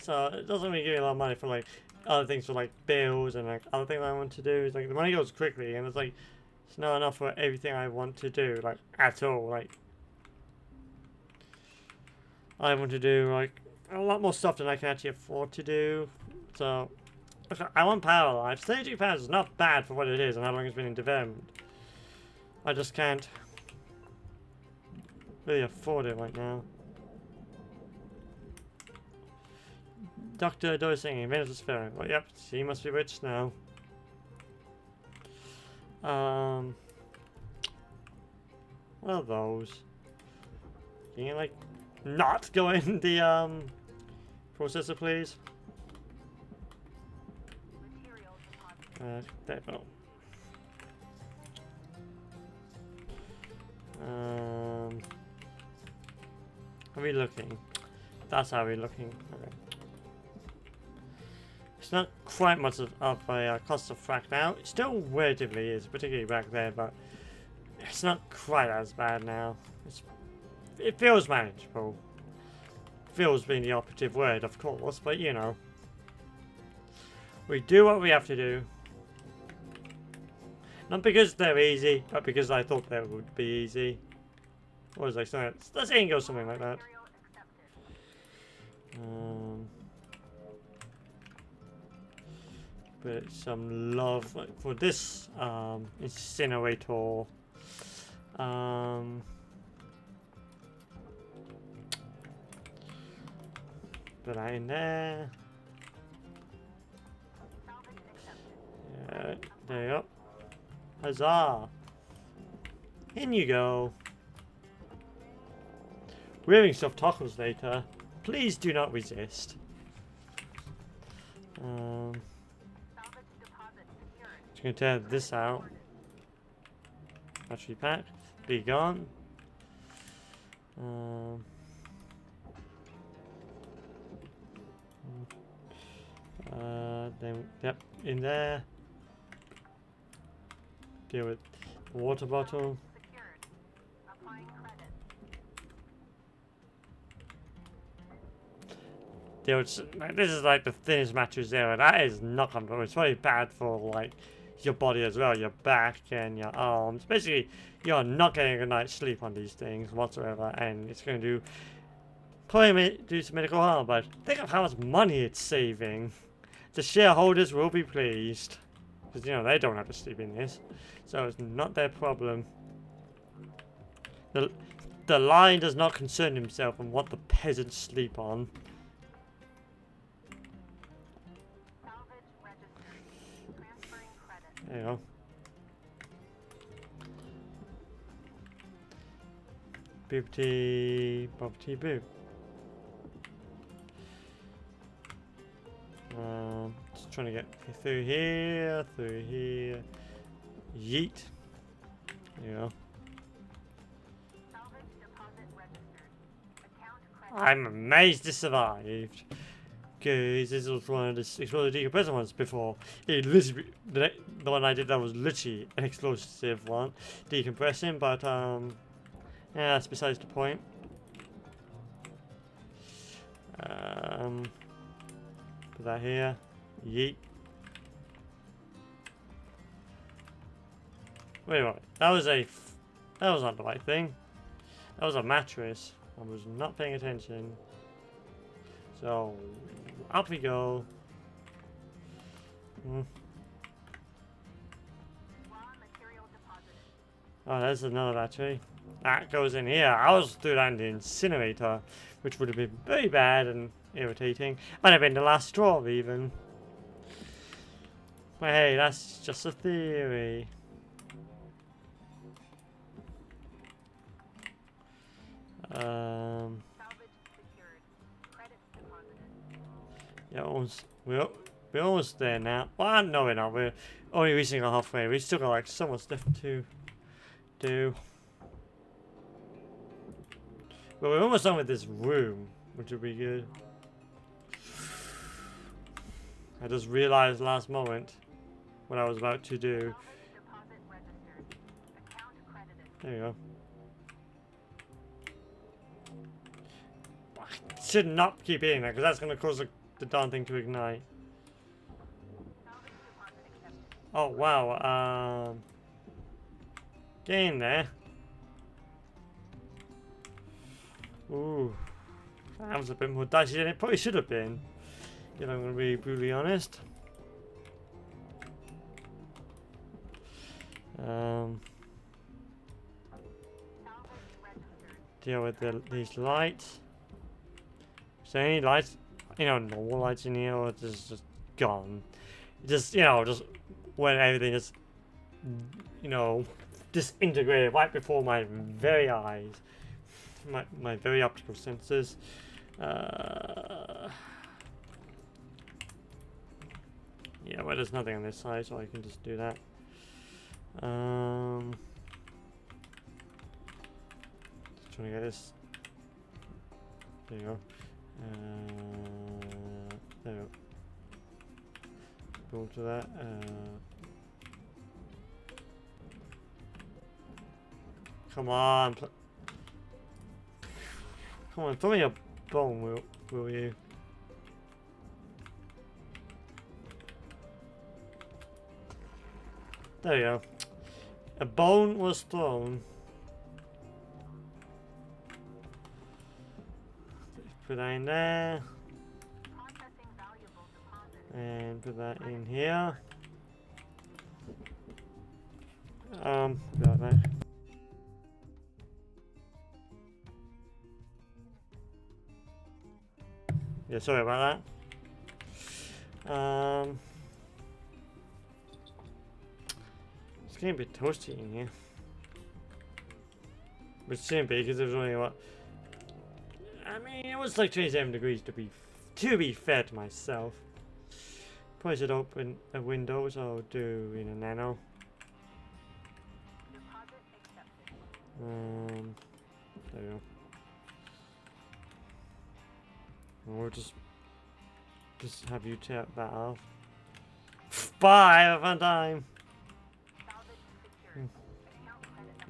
so it doesn't really give me a lot of money for other things for bills and other things I want to do. It's the money goes quickly and it's not enough for everything I want to do, at all. I want to do a lot more stuff than I can actually afford to do, so Okay, I want power life. £32 is not bad for what it is and how long it's been in development. I just can't really afford it right now. Dr. Dosing, inventor is fair. Well, yep, she must be rich now. What are those? Can you like not go in the processor, please? There we go. Are we looking? That's how we're looking. Okay. It's not quite much of a cost of frac now. It still relatively is, particularly back there, but it's not quite as bad now. It feels manageable. Feels being the operative word, of course, but you know. We do what we have to do. Not because they're easy, but because I thought they would be easy. What was I saying? Let's go something like that. But some love for this incinerator. Put that in there. Yeah, there you go. Huzzah! In you go. We're having soft tacos later. Please do not resist. Just gonna tear this out. Battery pack. Be gone. Then yep, in there. Deal with the water bottle. Deal with, like, this is like the thinnest mattress there, and that is not comfortable. It's very bad for like your body as well, your back and your arms. Basically, you're not getting a good night's sleep on these things whatsoever, and it's going to probably do some medical harm. But think of how much money it's saving. The shareholders will be pleased. Because, you know, they don't have to sleep in this. So it's not their problem. The lion does not concern himself on what the peasants sleep on. There you go. Boopty, boopty, boop. Just trying to get through here, Yeet. There you go. I'm amazed it survived. Because this was one of the explosive decompressor ones before. It literally, the one I did that was literally an explosive one, decompressing, but yeah, that's besides the point. Put that here. Yeet. Wait a minute. That was not the right thing. That was a mattress. I was not paying attention. So up we go. Oh, there's another battery. That goes in here. I was through that in the incinerator, which would have been very bad and irritating. Might have been the last straw even. But hey, that's just a theory. Yeah, we're almost there now. Well, no, we're not. We're only reaching halfway. We still got like so much left to do. But we're almost done with this room, which would be good. I just realized last moment what I was about to do. There you go. I should not keep eating that because that's going to cause the darn thing to ignite. Oh wow. Get in there. Ooh, that was a bit more dicey than it probably should have been, if I'm going to be brutally honest. Deal with these lights. Is there any lights, normal lights in here, or just gone? Just, just when everything is, disintegrated right before my very eyes. My very optical senses. Yeah, well, there's nothing on this side, so I can just do that. Just trying to get this. There you go. There we go. Go to that. Come on. Come on, throw me a bone, will you? There you go. A bone was thrown. Put that in there. And put that in here. Got that. Yeah, sorry about that. It's getting a bit toasty in here. But it shouldn't be because there's only what? I mean, it was like 27 degrees to be fair to myself. Probably should open a window, so I'll do in a nano. There we go. And we'll just have you tap that off. Bye, have a fun time.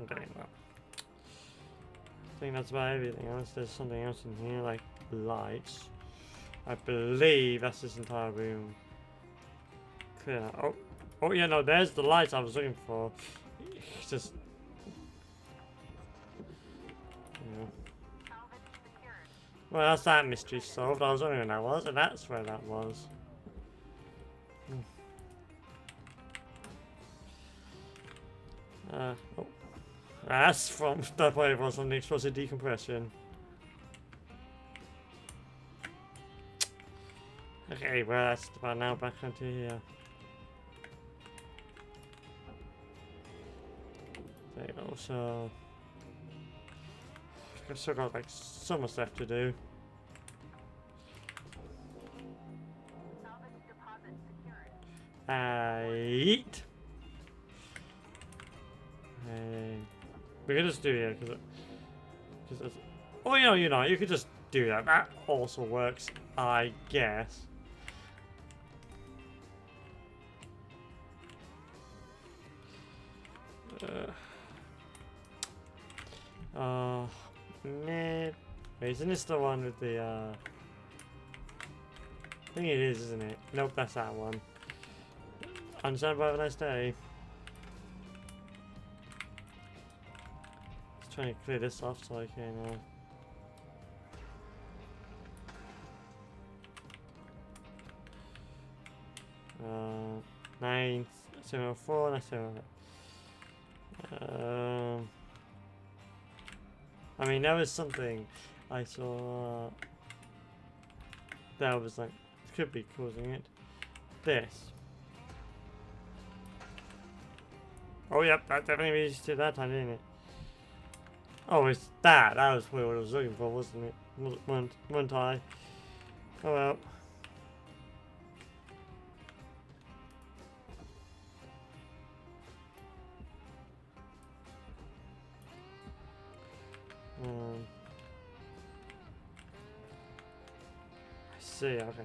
Okay, well. I think that's about everything else. There's something else in here, like lights. I believe that's this entire room. Clear. Oh yeah, no, there's the lights I was looking for. It's just. Well, that's that mystery solved. I was wondering where that was, and that's where that was. That's from that way it was from the explosive decompression. Okay, well that's about now back onto here. There you go, so I've still got like so much left to do. Eat. We could just do it because oh, you could just do that. That also works, I guess. Man. Wait, isn't this the one with the, I think it is, isn't it? Nope, that's that one. Understand, have a nice day. Just trying to clear this off so I can, 974, 974. I mean, there was something I saw that was like, could be causing it. This. Oh, yep, that definitely reached it that time, didn't it? Oh, it's that. That was what I was looking for, wasn't it? Wasn't I? Oh well. I see, okay.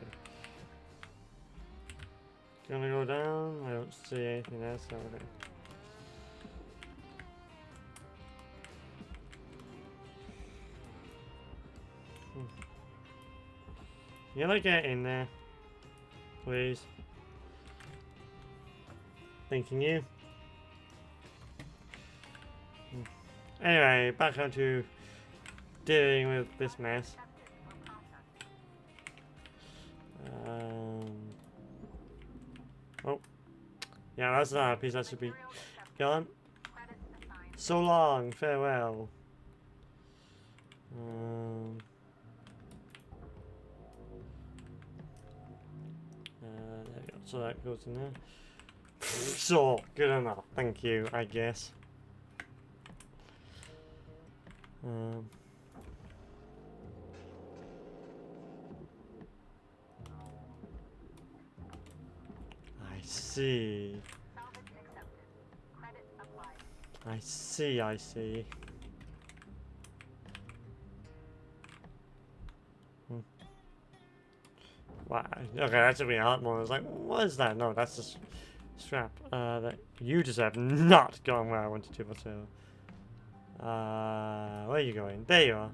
Gonna go down? I don't see anything else, so okay. You gotta get in there, please. Thanking you. Anyway, back on to dealing with this mess. Oh, yeah, that's another piece that should be gone. So long, farewell. There we go. So that goes in there. So good enough. Thank you, I guess. I see. I see, I see. Wow. Okay, that's a bit hard one. I was like, what is that? No, that's just scrap. That you just have not gone where I wanted to whatsoever. Where are you going? There you are.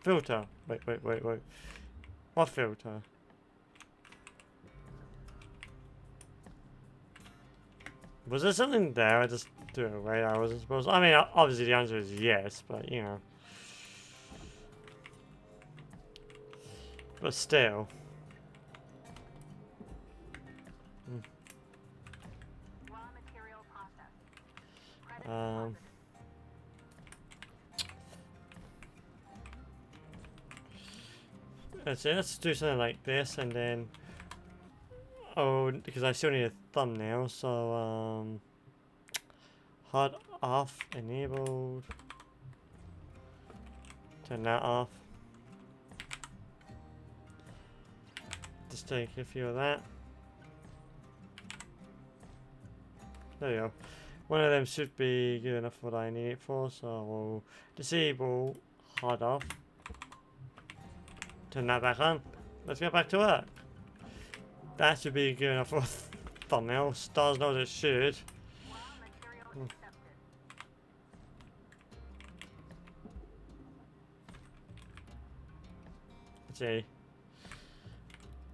Filter. Wait. What filter? Was there something there? I just threw it away. I wasn't supposed to. I mean, obviously the answer is yes, but you know. But still. Let's do something like this and then. Oh, because I still need a thumbnail, so HUD off, enabled. Turn that off. Just take a few of that. There you go. One of them should be good enough for what I need it for, so we'll disable HUD off. Turn that back on. Let's get back to work. That should be good enough for a thumbnail. Stars knows it should. Let's see.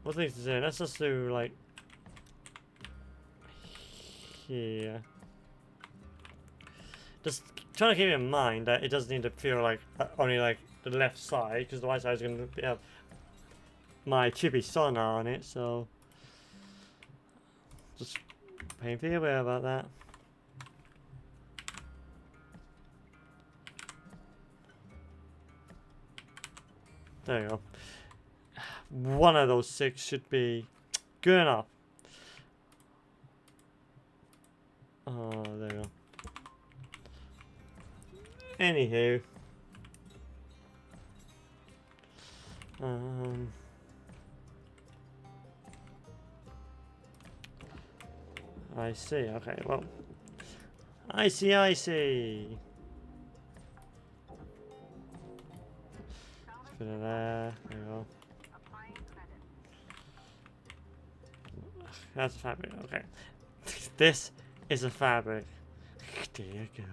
What things to do? Let's just do like here. Just trying to keep in mind that it doesn't need to feel like only like the left side, because the right side is going to have my chippy sonar on it, so just painfully aware about that. There you go. One of those 6 should be good enough. Oh, there you go. Anywho. I see, okay, well. I see. Let's put it there you go. That's a fabric, okay. This is a fabric. Dear God.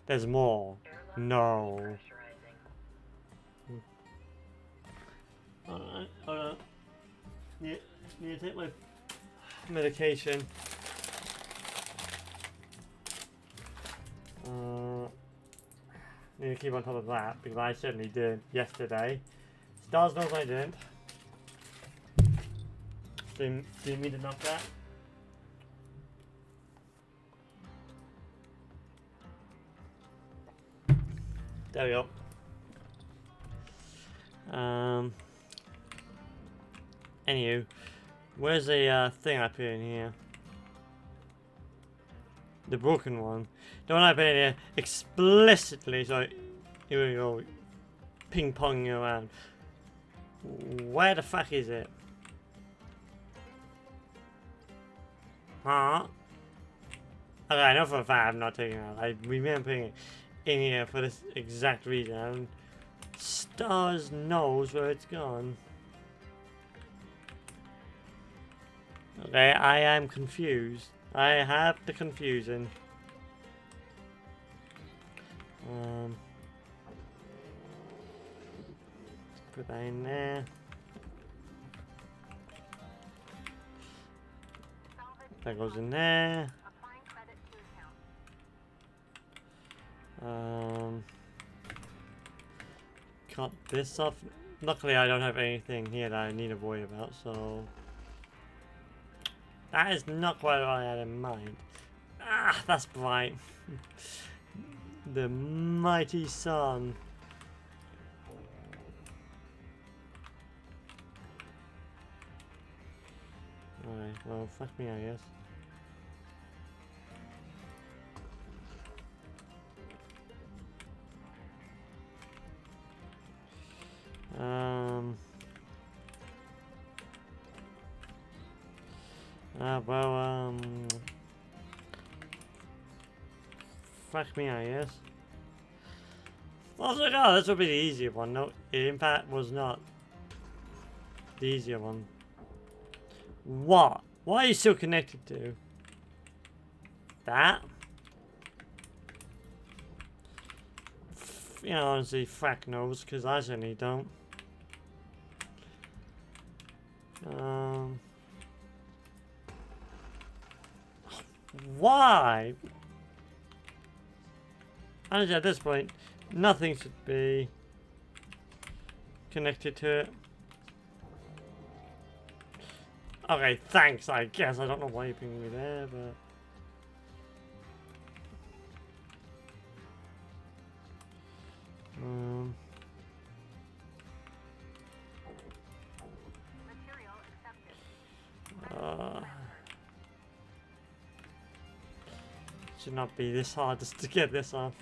There's more. No. Alright, hold on. Need to take my medication. Need to keep on top of that because I certainly did yesterday. Stars knows I didn't. Do you need to knock that? There we go. Anywho, where's the thing I put in here? The broken one. The one I put in here explicitly, so here we go, ping ponging around. Where the fuck is it? Huh? Okay, I know for a fact I'm not taking it out. I remember putting it in here for this exact reason. Stars knows where it's gone. Okay, I am confused. I have the confusion. Put that in there. That goes in there. Cut this off. Luckily I don't have anything here that I need to worry about, so That is not quite what I had in mind. Ah, that's bright. The mighty sun. Alright, well, fuck me, I guess. Fuck me, I guess. I was like, oh, this would be the easier one. No, it in fact was not the easier one. What? Why are you still connected to that? You know, honestly, frack knows, because I certainly don't. Why? Honestly, at this point, nothing should be connected to it. Okay, thanks, I guess. I don't know why you're pinging me there, but... should not be this hard just to get this off.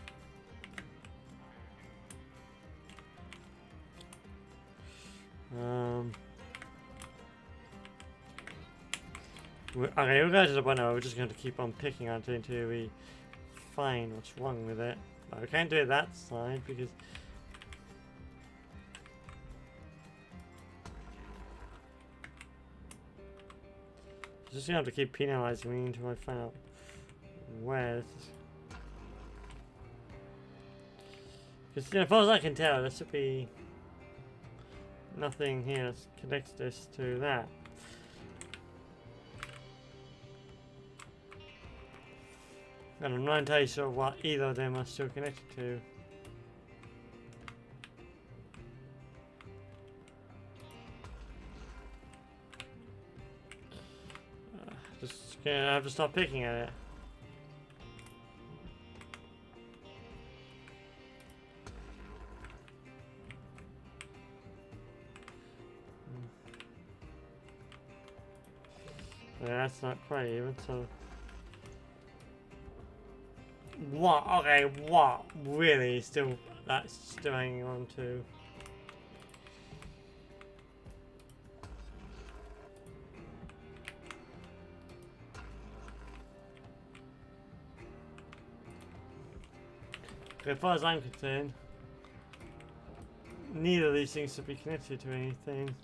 Okay, we'll go to the one. We're just going to keep on picking on it until we find what's wrong with it. But we can't do it that side because just gonna have to keep penalizing me until I find out where this is. Because, you know, as far as I can tell, there should be nothing here that connects this to that. And I'm not entirely sure what either of them are still connected to. Just gonna have to stop picking at it. Yeah, that's not quite even, so... What? Okay, what? Really? Still, that's still hanging on to... Okay, as far as I'm concerned, neither of these things should be connected to anything.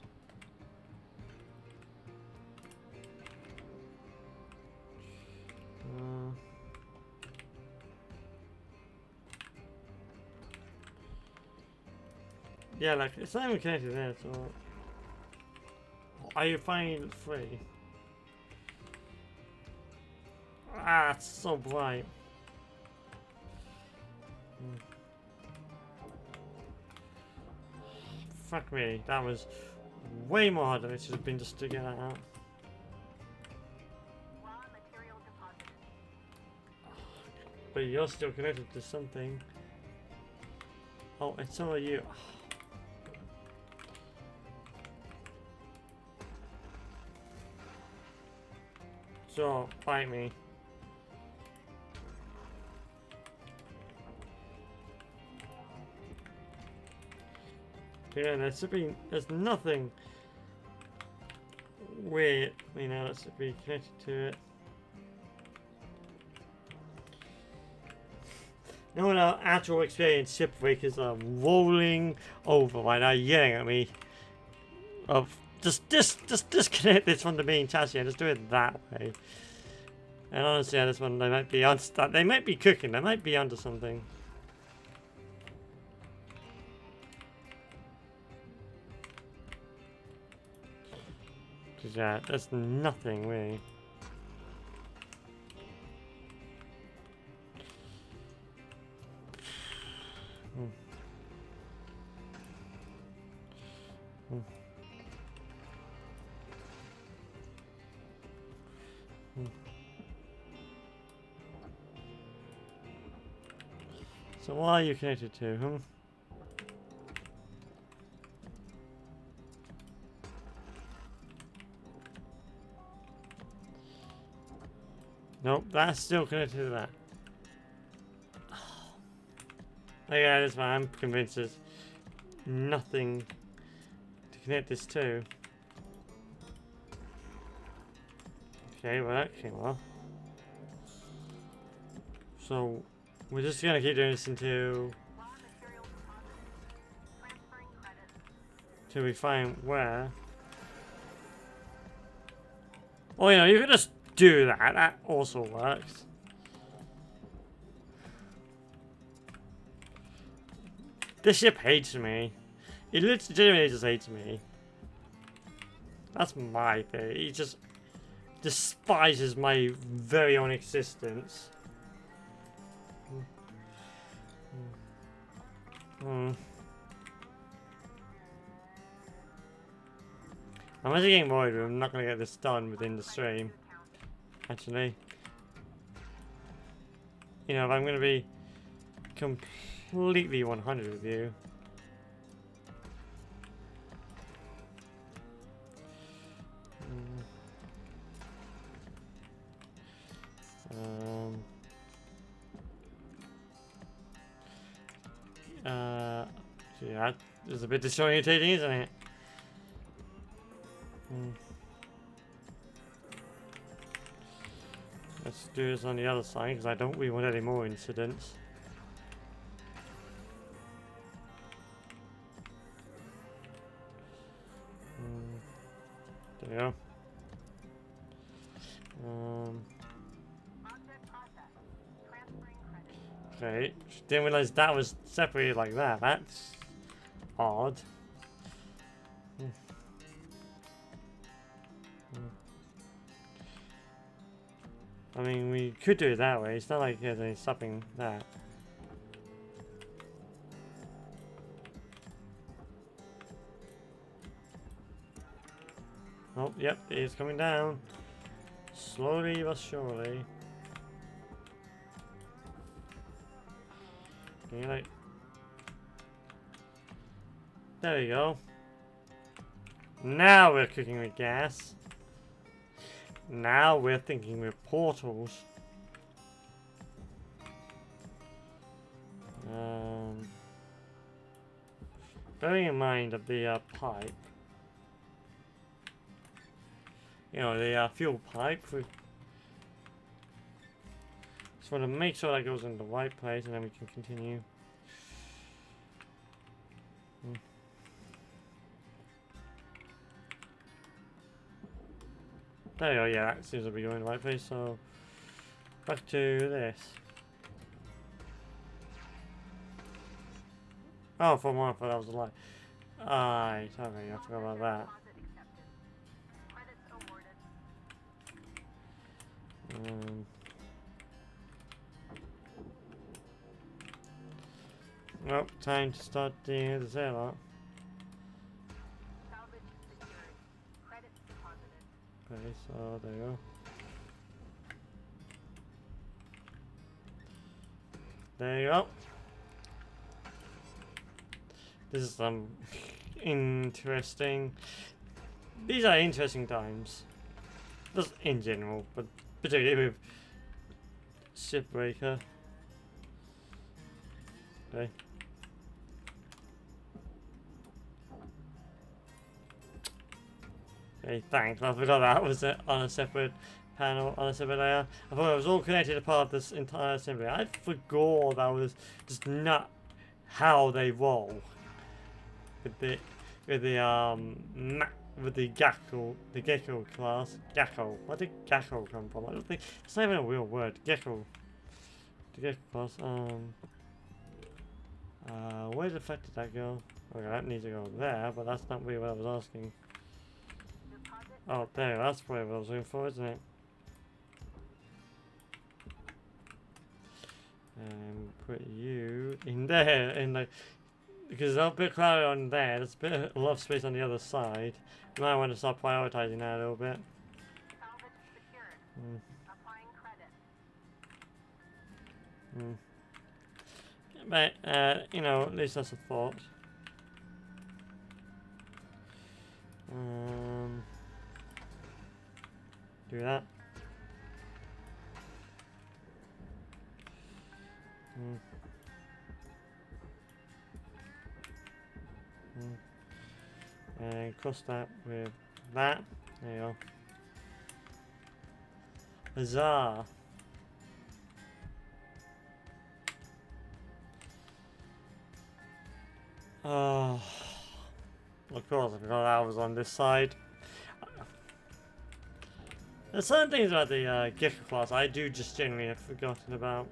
Yeah, like, it's not even connected there, so... Are you finding free? Ah, it's so bright. Fuck me, that was way more hard than it should have been just to get that out. But you're still connected to something. Oh, it's all you. So, fight me. Yeah, there should be, there's nothing weird, you know, that should be connected to it. You know, in our actual experience, Shipbreakers are rolling over right now, yelling at me. Of just disconnect this from the main chassis and just do it that way. And honestly, on this one, they might be on. They might be cooking. They might be onto something. Cause yeah, there's nothing really. So what are you connected to, huh? Nope, that's still connected to that. Okay, that's why I'm convinced there's nothing to connect this to. Okay, well that came off. So we're just gonna keep doing this until we find where. Oh, you know, you can just do that. That also works. This ship hates me. It legitimately just hates me. That's my thing. It just despises my very own existence. I'm actually getting worried I'm not going to get this done within the stream. Actually. You know, if I'm going to be completely 100 with you. Yeah, it's a bit disorientating, isn't it? Let's do this on the other side because I don't really want any more incidents. There we go. Okay, didn't realize that was separated like that. That's odd. I mean, we could do it that way. It's not like there's any stopping that. Oh, yep, it is coming down. Slowly but surely. Okay, like, there we go. Now we're cooking with gas. Now we're thinking with portals. Bearing in mind that the pipe, you know, the fuel pipe, we just want to make sure that goes in the right place and then we can continue. There we go, yeah, that seems to be going in the right place, so back to this. Oh, for one, I thought that was a lie. Alright, okay, I forgot about that. Well, time to start dealing with this airlock. Okay, so there you go. There you go. This is some interesting. These are interesting times. Just in general, but particularly with Shipbreaker. Okay. Okay, thanks. I forgot that was on a separate panel, on a separate layer. I thought it was all connected to part of this entire assembly. I forgot that was just not how they roll. With the gecko class. Gecko. Where did gecko come from? I don't think it's not even a real word. Gecko. The gecko class. Where the fuck did that go? Okay, that needs to go there, but that's not really what I was asking. Oh, there, that's probably what I was looking for, isn't it? And put you in there, in like, because there's a bit cloudy on there, there's a lot of space on the other side. You might want to start prioritizing that a little bit. But, you know, at least that's a thought. Do that. And cross that with that. There you go. Huzzah! Oh, of course, I forgot I was on this side. There's certain things about the gift class I do just generally have forgotten about.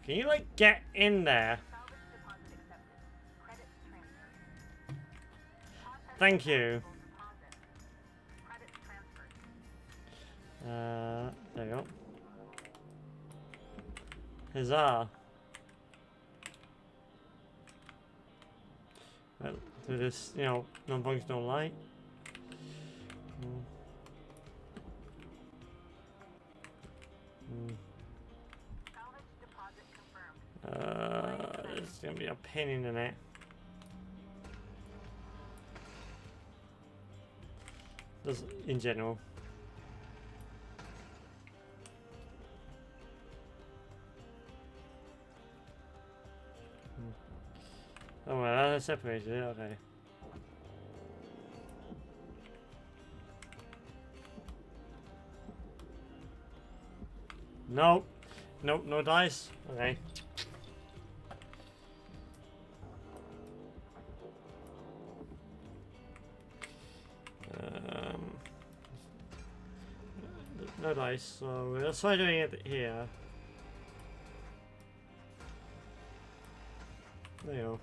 Can you, like, get in there? Thank you. There you go. Huzzah. Well, through this, you know, non-functional light. It's gonna be a pain in the neck. Just in general. Oh well, that's separated it, okay. Nope. Nope, no dice. Okay. No dice, so let's try doing it here. There you go.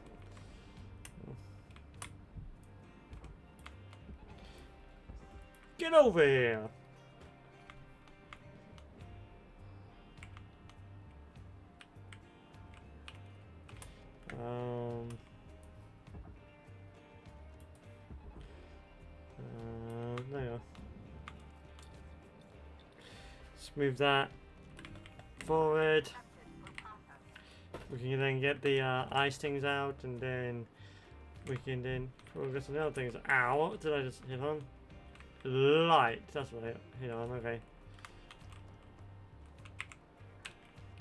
Get over here! There you go. Let's move that forward. We can then get the ice things out, and then we can then progress on the other things. Ow, what did I just hit on? Light, that's what I hit on, okay.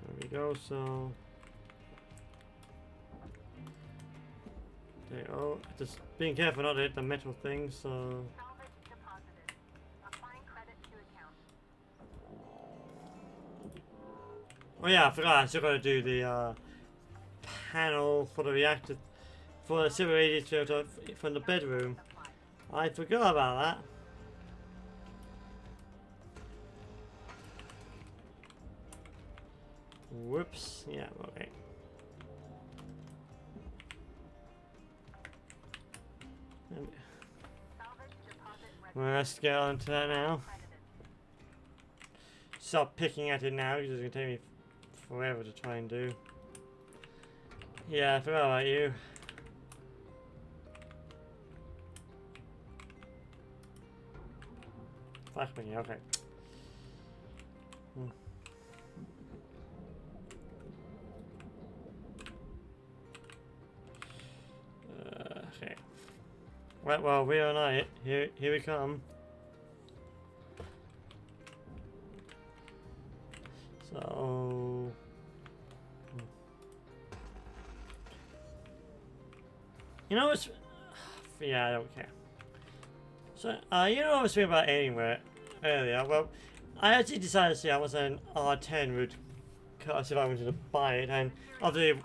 There we go, so... There you go. Just being careful not to hit the metal thing, so... Oh yeah, I forgot, I still gotta do the panel for the reactor, for the silver radiator from the bedroom. I forgot about that. Whoops, yeah, okay. Well, let's get on to that now. Stop picking at it now, because it's going to take me forever to try and do. Yeah, I forgot about you. Flashbang, okay. Okay. Right, well, we are on it. Here we come. So... You know what's... Yeah, I don't care. So, you know what I was thinking about anywhere earlier? Well, I actually decided to see how much an R10 would cost if I wanted to buy it, and obviously,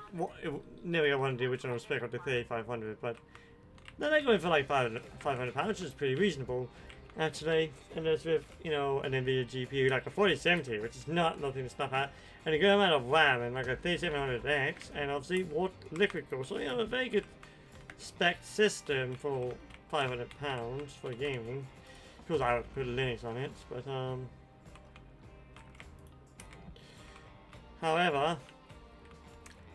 nearly I wanted the original spec of the 3500, but then they're going for like £500, which is pretty reasonable, actually. And there's with, you know, an NVIDIA GPU like a 4070, which is nothing to snuff at, and a good amount of RAM, and like a 3700X, and obviously liquid cooled, so you know, a very good spec system for £500 for gaming. Of course, I would put Linux on it, but however,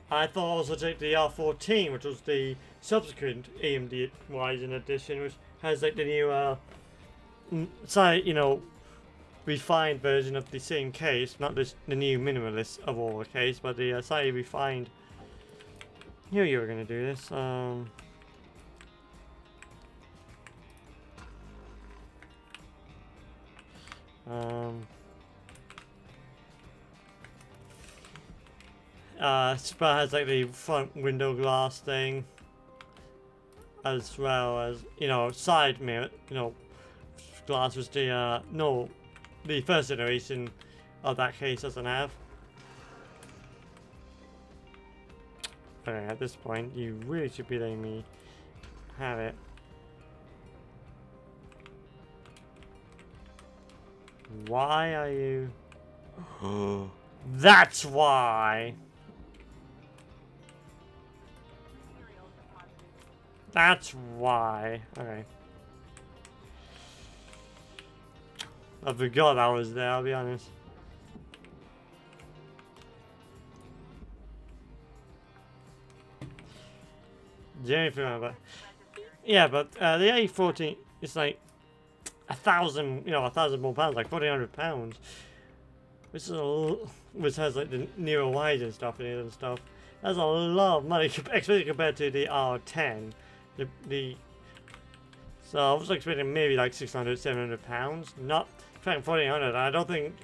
I thought also take the R14, which was the subsequent AMD Ryzen edition, which has like the new slightly, you know, refined version of the same case, not the new minimalist of all the case, but the slightly refined. Knew you were gonna do this. Spur has like the front window glass thing, as well as, you know, side mirror, you know, glass was the no, the first iteration of that case doesn't have. Okay, at this point, you really should be letting me have it. Why are you? That's why. That's why. Okay. I forgot I was there, I'll be honest. The only thing about, yeah, but the A14 is like 1,000, you know, 1,000 more pounds, like 1,400 pounds, which is which has like the newer wide and stuff in it and stuff. That's a lot of money, especially compared to the R10. So I was expecting maybe like 600, 700 pounds, not 1,400. I don't think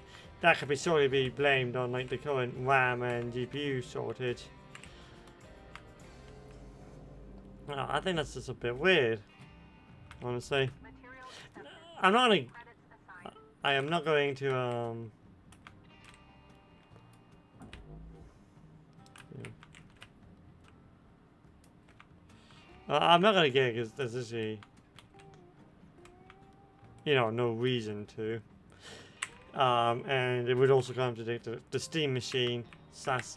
that could be solely be blamed on like the current RAM and GPU shortage. No, I think that's just a bit weird, honestly. I'm not gonna. I am not going to I'm not gonna get it because there's actually, you know, no reason to. And it would also contradict the Steam machine slash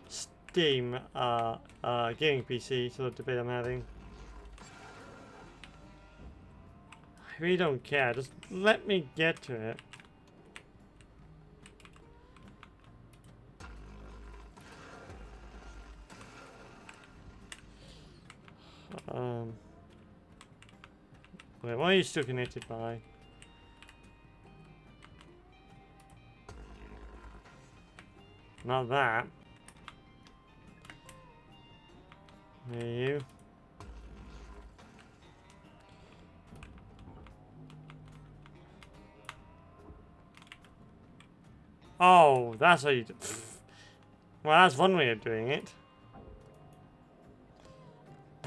Steam gaming PC sort of debate I'm having. I really don't care. Just let me get to it. Wait, why are you still connected by? Not that. There you. Oh, that's how you do. Well, that's one way of doing it.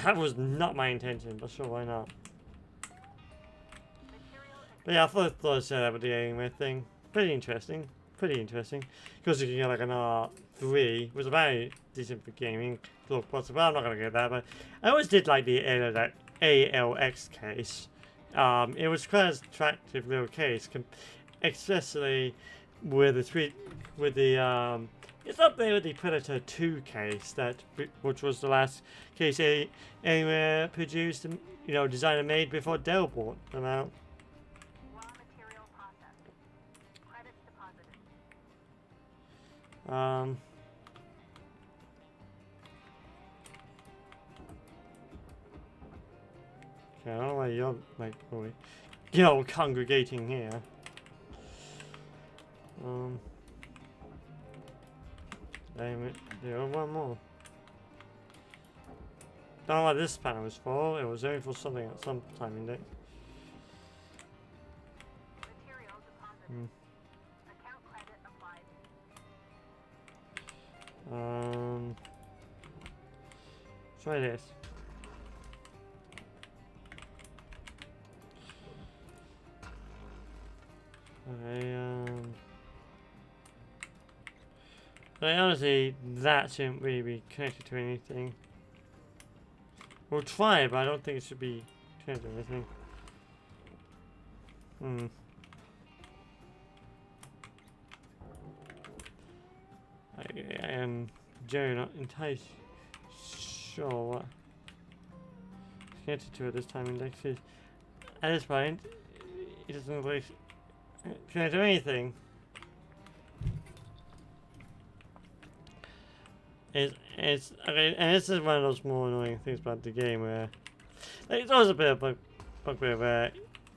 That was not my intention, but sure, why not? But yeah, I thought I'd say that with the aiming thing. Pretty interesting. Pretty interesting. Because you can get like an R3, which is very decent for gaming. Look possible. I'm not going to get that, but I always did like the ALX case. It was quite an attractive little case, especially with the it's up there with the Predator 2 case, which was the last case anywhere produced and, you know, designed and made before Dell bought them out. Okay, I don't know why you're like, you know, congregating here. Damn it, there was one more. Don't know what this panel was for. It was only for something at some time index. Try this. Okay, but honestly, that shouldn't really be connected to anything. We'll try it, but I don't think it should be connected to anything. I am generally not entirely sure what it's connected to at this time index is. At this point, it doesn't really connect to anything. It's okay, and this is one of those more annoying things about the game where, like, it's always a bit of a bugbear where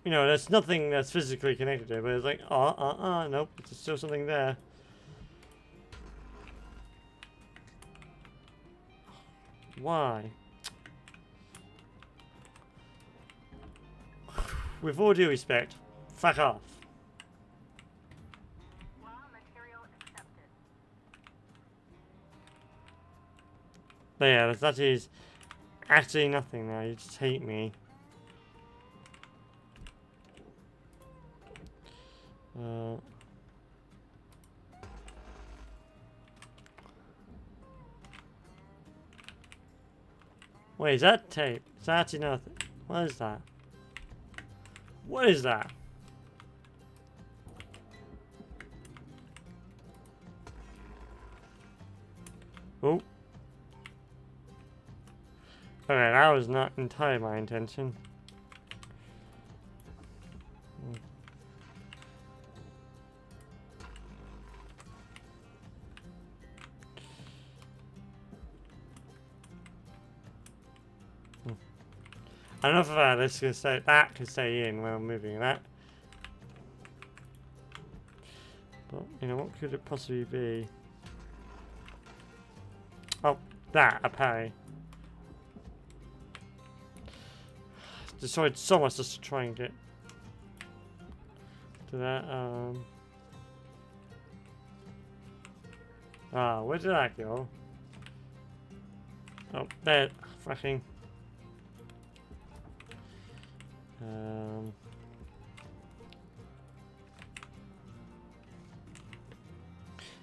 you know, there's nothing that's physically connected to it, but it's like, nope, there's still something there. Why? With all due respect, fuck off. But yeah, that is actually nothing now. You just hate me. Wait, is that tape? Is that actually nothing? What is that? What is that? Oh. Okay, that was not entirely my intention. Enough of that. Let's just say that can stay in when I'm moving that. But you know, what could it possibly be? Oh, that apparently. Destroyed so much just to try and get to that. Where did that go? Oh, there. Fucking.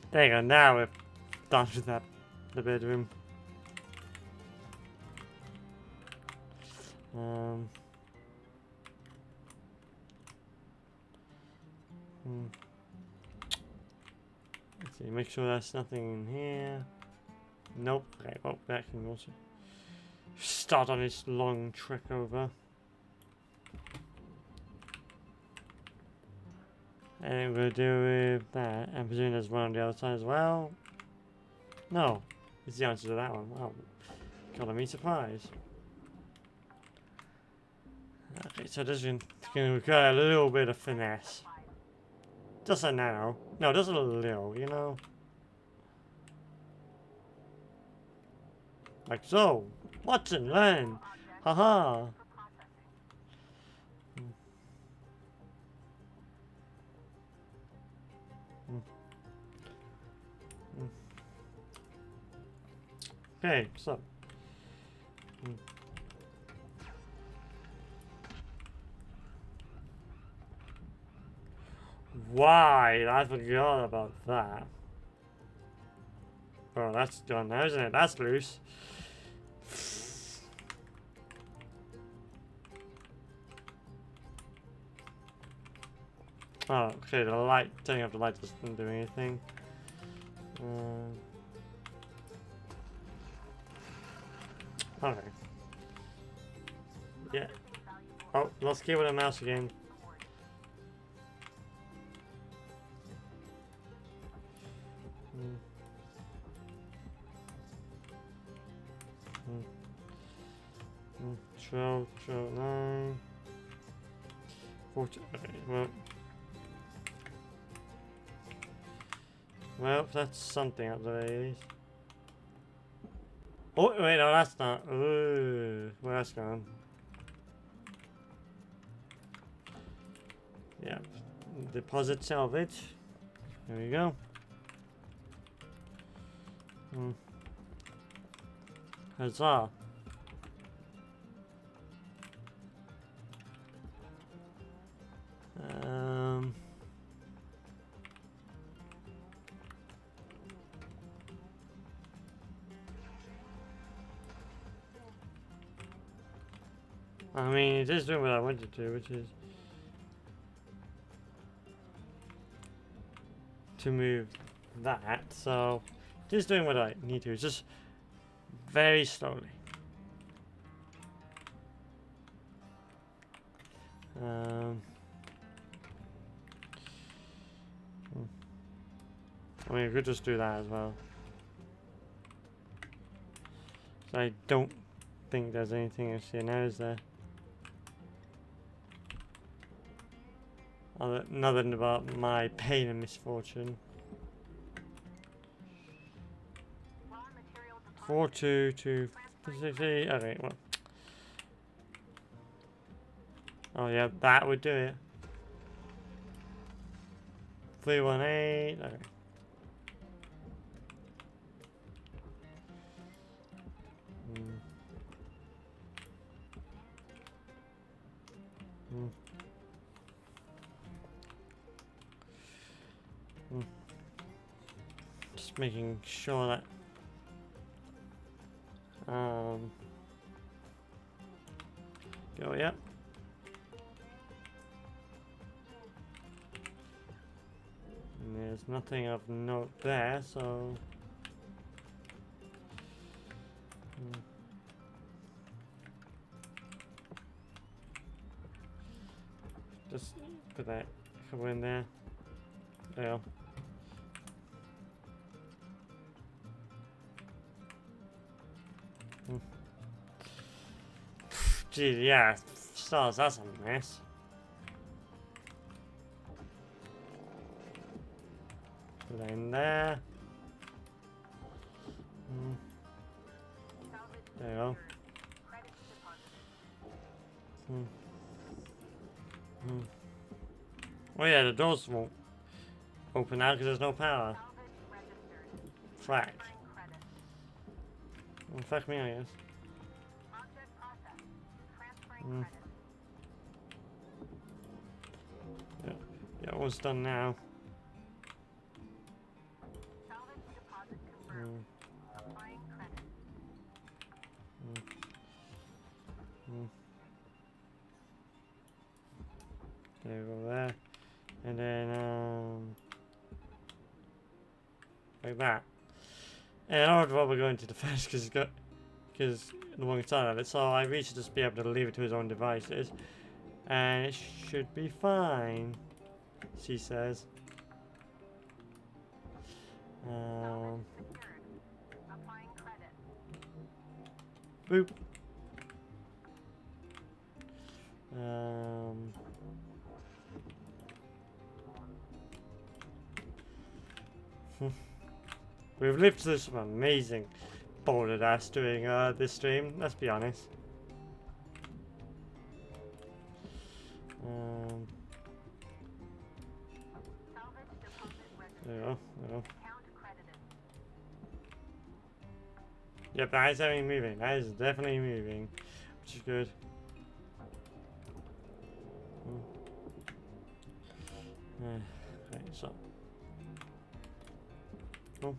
There you go. Now we're done with that. The bedroom. Let's see. Make sure there's nothing in here. Nope. Okay. Oh, that can also start on this long trek over. And we'll do with that. And presume there's one on the other side as well. No. It's the answer to that one. Oh. Color me surprised. Okay, so this is going to require a little bit of finesse. Just a nano. No, just a little, you know? Like so. Watch and learn. Haha. Okay, so. Why? I forgot about that. Oh, that's done now, isn't it? That's loose. Oh, okay, the light, turning off the light doesn't do anything. Okay. Yeah. Oh, lost keyboard and mouse again. Twelve, 9, 14. Okay, well, that's something up there. Oh, wait, no, that's not. Ooh, where that's gone? Yeah, deposit salvage. There we go. Huzzah. I mean, it is doing what I wanted to, which is to move that. So, just doing what I need to, just very slowly. I mean, I could just do that as well. So I don't think there's anything else here now, is there? Nothing about my pain and misfortune. 422. Okay, well. Oh yeah, that would do it. 318. Okay. Just making sure that go, yep. And there's nothing of note there, so just put that cover in there. There. Gee, yeah, stars, that's a mess. Put that in there. There you go. Oh yeah, the doors won't open now because there's no power. Frack. Well, fuck me, I guess. Yeah, all's done now. There we go there. And then, like that. And I don't know what we're going to defense because the wrong side of it. So I really should just be able to leave it to his own devices. And it should be fine, she says. Boop. We've lived through some amazing boulder dash during this stream, let's be honest. There we go, there we go. Yep, that is definitely moving. That is definitely moving, which is good. Okay, so. Oh.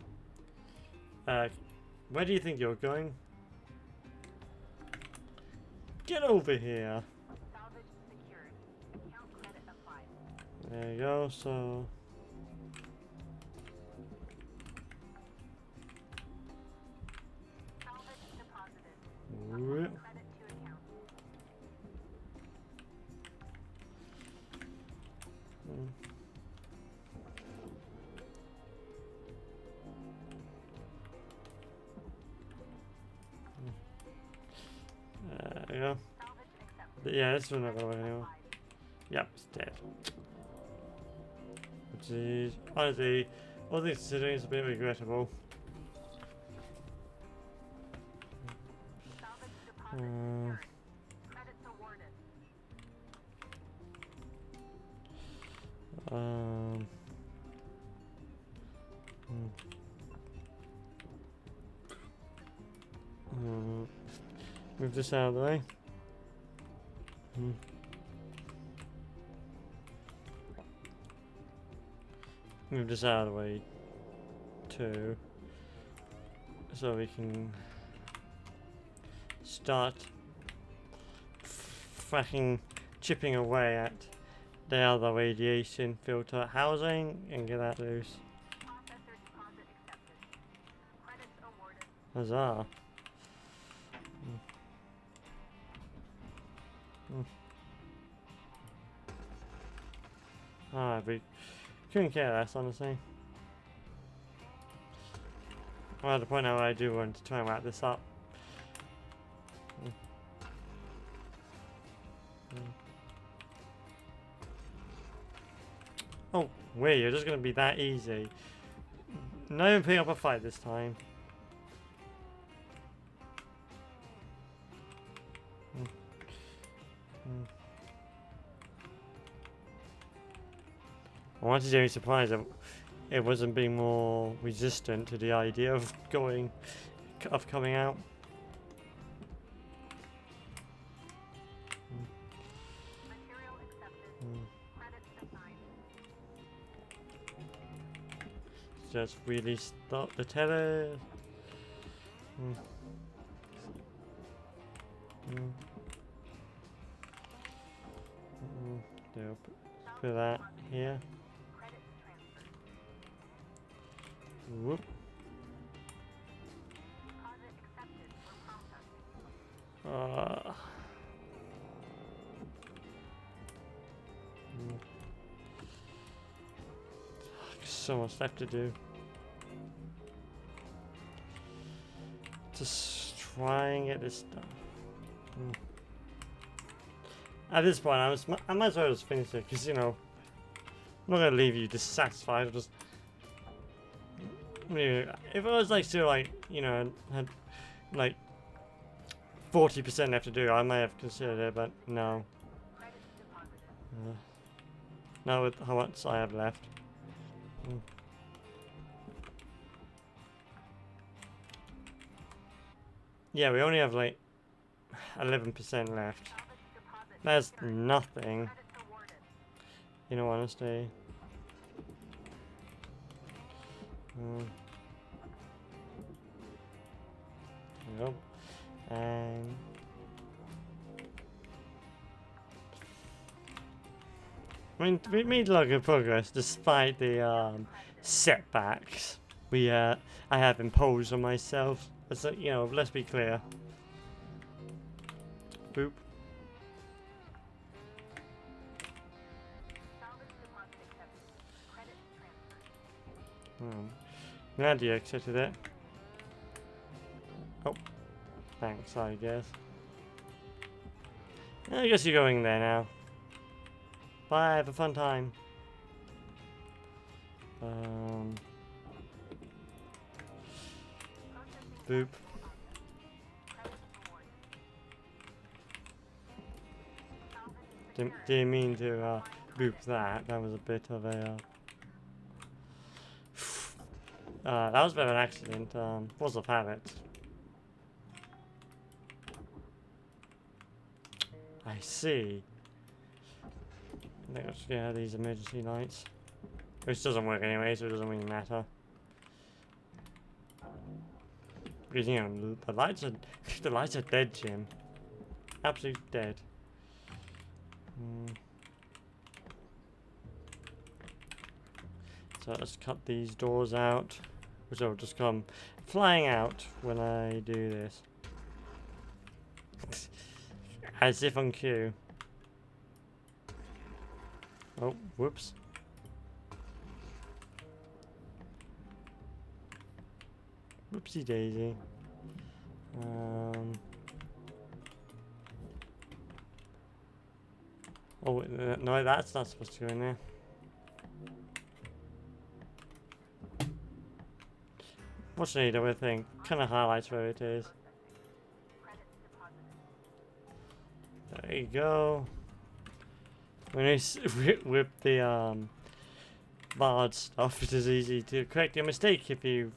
Where do you think you're going? Get over here. There you go, so. There you go. Yeah, this one's not gonna work anymore. Yep, it's dead. Which is honestly, all things considering, it's a bit regrettable. Move this out of the way. Move this out of the way too, so we can start fucking chipping away at the other radiation filter housing and get that loose. Huzzah. We couldn't care less, honestly. Well, at the point now where I do want to try and wrap this up. Oh, wait, you're just gonna be that easy. Not even putting up a fight this time. I wanted to be surprised that it wasn't being more resistant to the idea of coming out. Just really stop the tether. Put that here. Whoop. So much left to do. Just try and get this done. At this point, I might as well just finish it, because, you know, I'm not going to leave you dissatisfied. I'll just... If it was, like, still, like, you know, had, like, 40% left to do, I might have considered it, but no. Not with how much I have left. Yeah, we only have like 11% left. That's nothing. You know, honestly. Yep. And I mean, we made a lot of good progress despite the setbacks I have imposed on myself. It's like, you know, let's be clear. Boop. Glad you accepted it. Oh, thanks, I guess. I guess you're going there now. Bye, have a fun time. Boop. Didn't mean to boop that. That was a bit of a that was a bit of an accident. Force of habit. I see. I think I'll just get out of these emergency lights. Which doesn't work anyway, so it doesn't really matter. Because, you know, the lights are dead, Jim. Absolutely dead. So let's cut these doors out, which will just come flying out when I do this. As if on cue. Oh, whoops. Whoopsie daisy. Oh, no, that's not supposed to go in there. Fortunately, the weird thing kind of highlights where it is. There you go. When I whip the bard stuff, it is easy to correct your mistake if you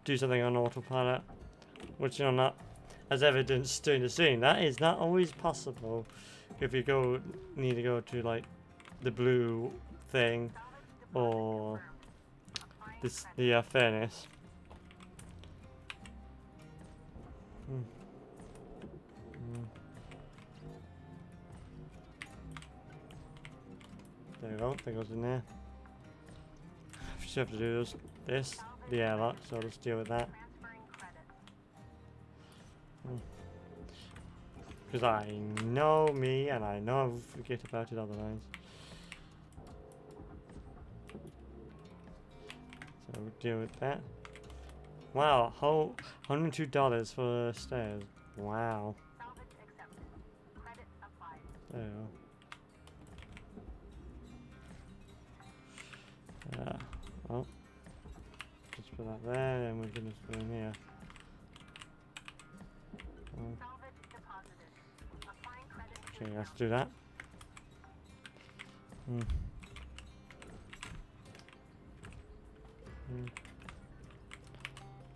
do something on autopilot, which, you know, not as evidenced during the stream. That is not always possible if you need to go to like the blue thing or the furnace. There we go, that goes in there. I just have to do the airlock, so I'll just deal with that. Because I know me, and I know I'll forget about it otherwise. So we'll deal with that. Wow, whole $102 for stairs. Wow. There we go. goodness, we're in here. Okay, let's do that.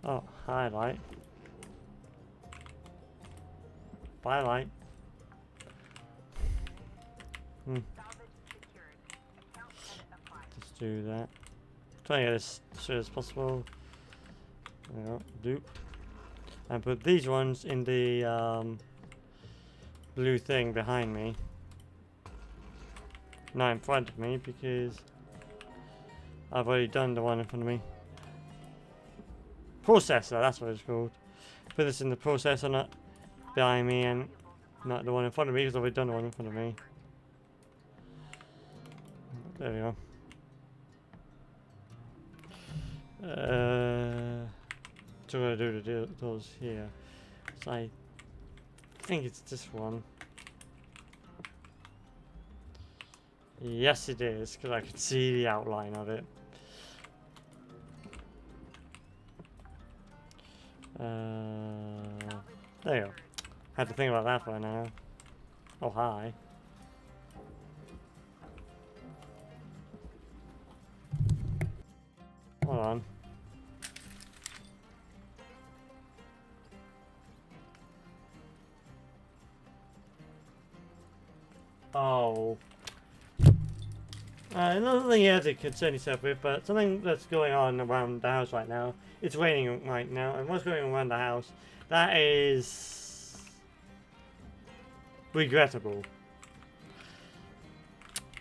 Oh, highlight. Bylight. Just do that. Try to get as straight as possible. There we go. Dupe. And put these ones in the blue thing behind me. Not in front of me because I've already done the one in front of me. Processor, that's what it's called. Put this in the processor, not behind me, and not the one in front of me because I've already done the one in front of me. There we go. So I'm gonna do those here. So I think it's this one. Yes, it is, because I can see the outline of it. There you go. Had to think about that for now. Oh, hi. Hold on. Oh. Another thing you have to concern yourself with, but something that's going on around the house right now. It's raining right now, and what's going on around the house, that is regrettable,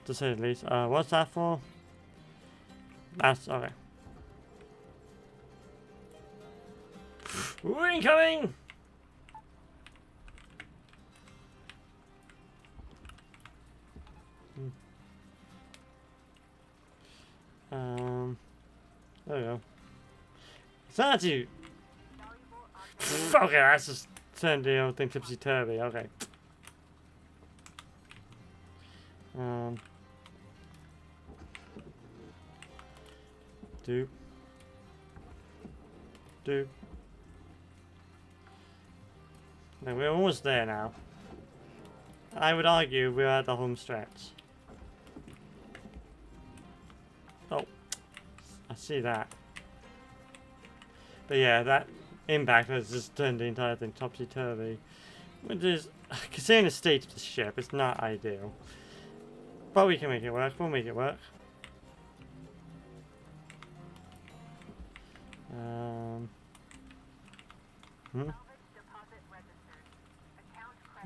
to say the least. What's that for? That's okay. We're incoming! There we go. It's not you. Okay, that's just turned the old thing tipsy-turvy. Okay. Dupe. No, we're almost there now. I would argue we're at the home stretch. Oh, I see that. But yeah, that impact has just turned the entire thing topsy-turvy. Which is, considering the state of the ship, it's not ideal. But we can make it work, we'll make it work.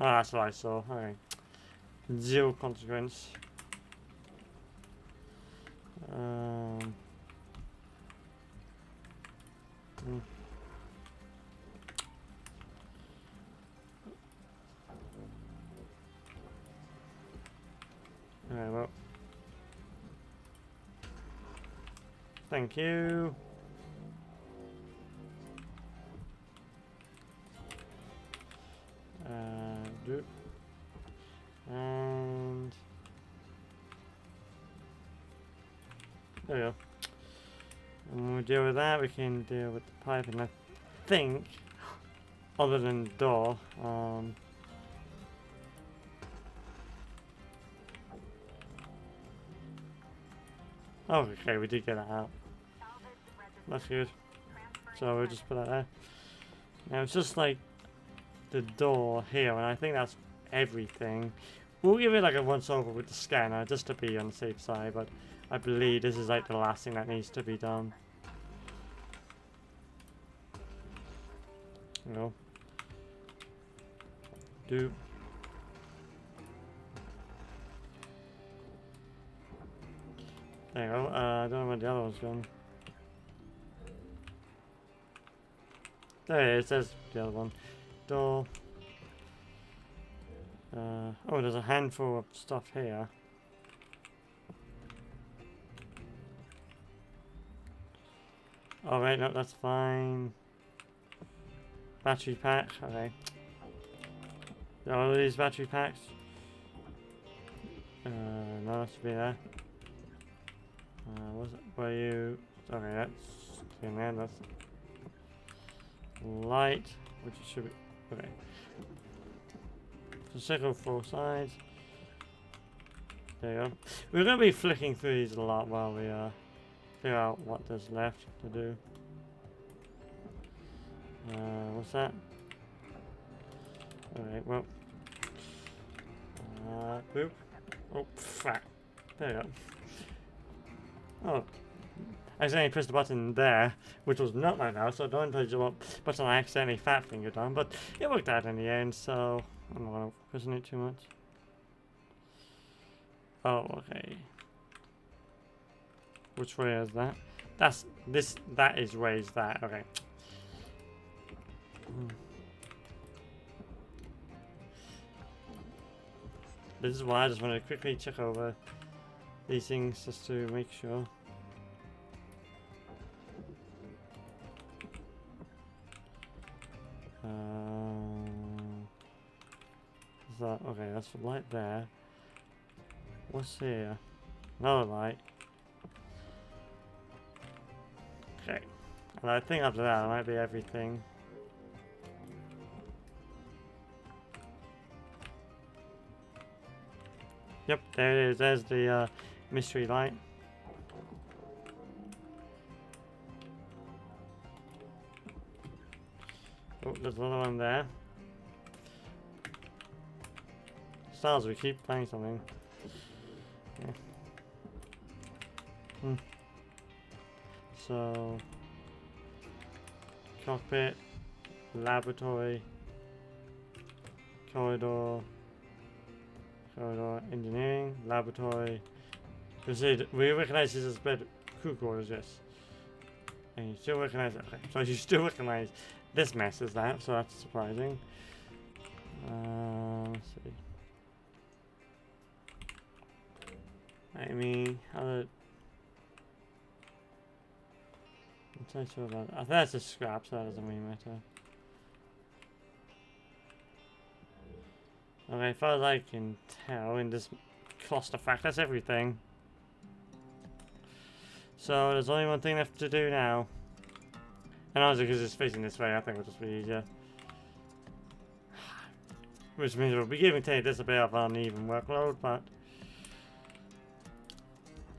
Oh, that's what I saw. Okay. Zero consequence. Alright, well. Thank you. And there we go. And when we deal with that, we can deal with the pipe, and I think, other than the door, oh, okay, we did get that out. That's good. So we'll just put that there. Now it's just like the door here, and I think that's everything. We'll give it like a once over with the scanner just to be on the safe side, but I believe this is like the last thing that needs to be done. No. Do. There you go. I don't know where the other one's gone. There it is. There's the other one. Door. Oh, there's a handful of stuff here. Oh wait, no, that's fine. Battery pack, okay. All of these battery packs. No, that should be there. Was it? Were you? Okay, that's in there. That's light, which it should be. Okay. So circle 4 sides. There you go. We're going to be flicking through these a lot while we figure out what there's left to do. What's that? Alright, well. Boop. Oh, fuck. There you go. Oh. I accidentally pressed the button there, which was not my mouse, so don't touch the button I accidentally fat fingered on, but it worked out in the end, so I'm not going to press it too much. Oh, okay. Which way is that? That's this. That is raised that. Okay. This is why I just want to quickly check over these things just to make sure. Is that okay? That's the light there. What's here? Another light. Okay. And I think after that, it might be everything. Yep, there it is. There's the mystery light. Oh, there's another one there. Stars, we keep playing something. Yeah. So, cockpit, laboratory, corridor, engineering, laboratory. We recognize this as bed crew quarters, yes. And you still recognize it. Okay, so you still recognize this mess as that, so that's surprising. Let's see. I mean, how did... I'm not sure about that. I think that's just scrap, so that doesn't really matter. Okay, as far as I can tell, in this clusterfuck, that's everything. So there's only one thing left to do now. And honestly, because it's facing this way, I think it'll just be easier. Which means we'll be giving this a bit of an uneven workload, but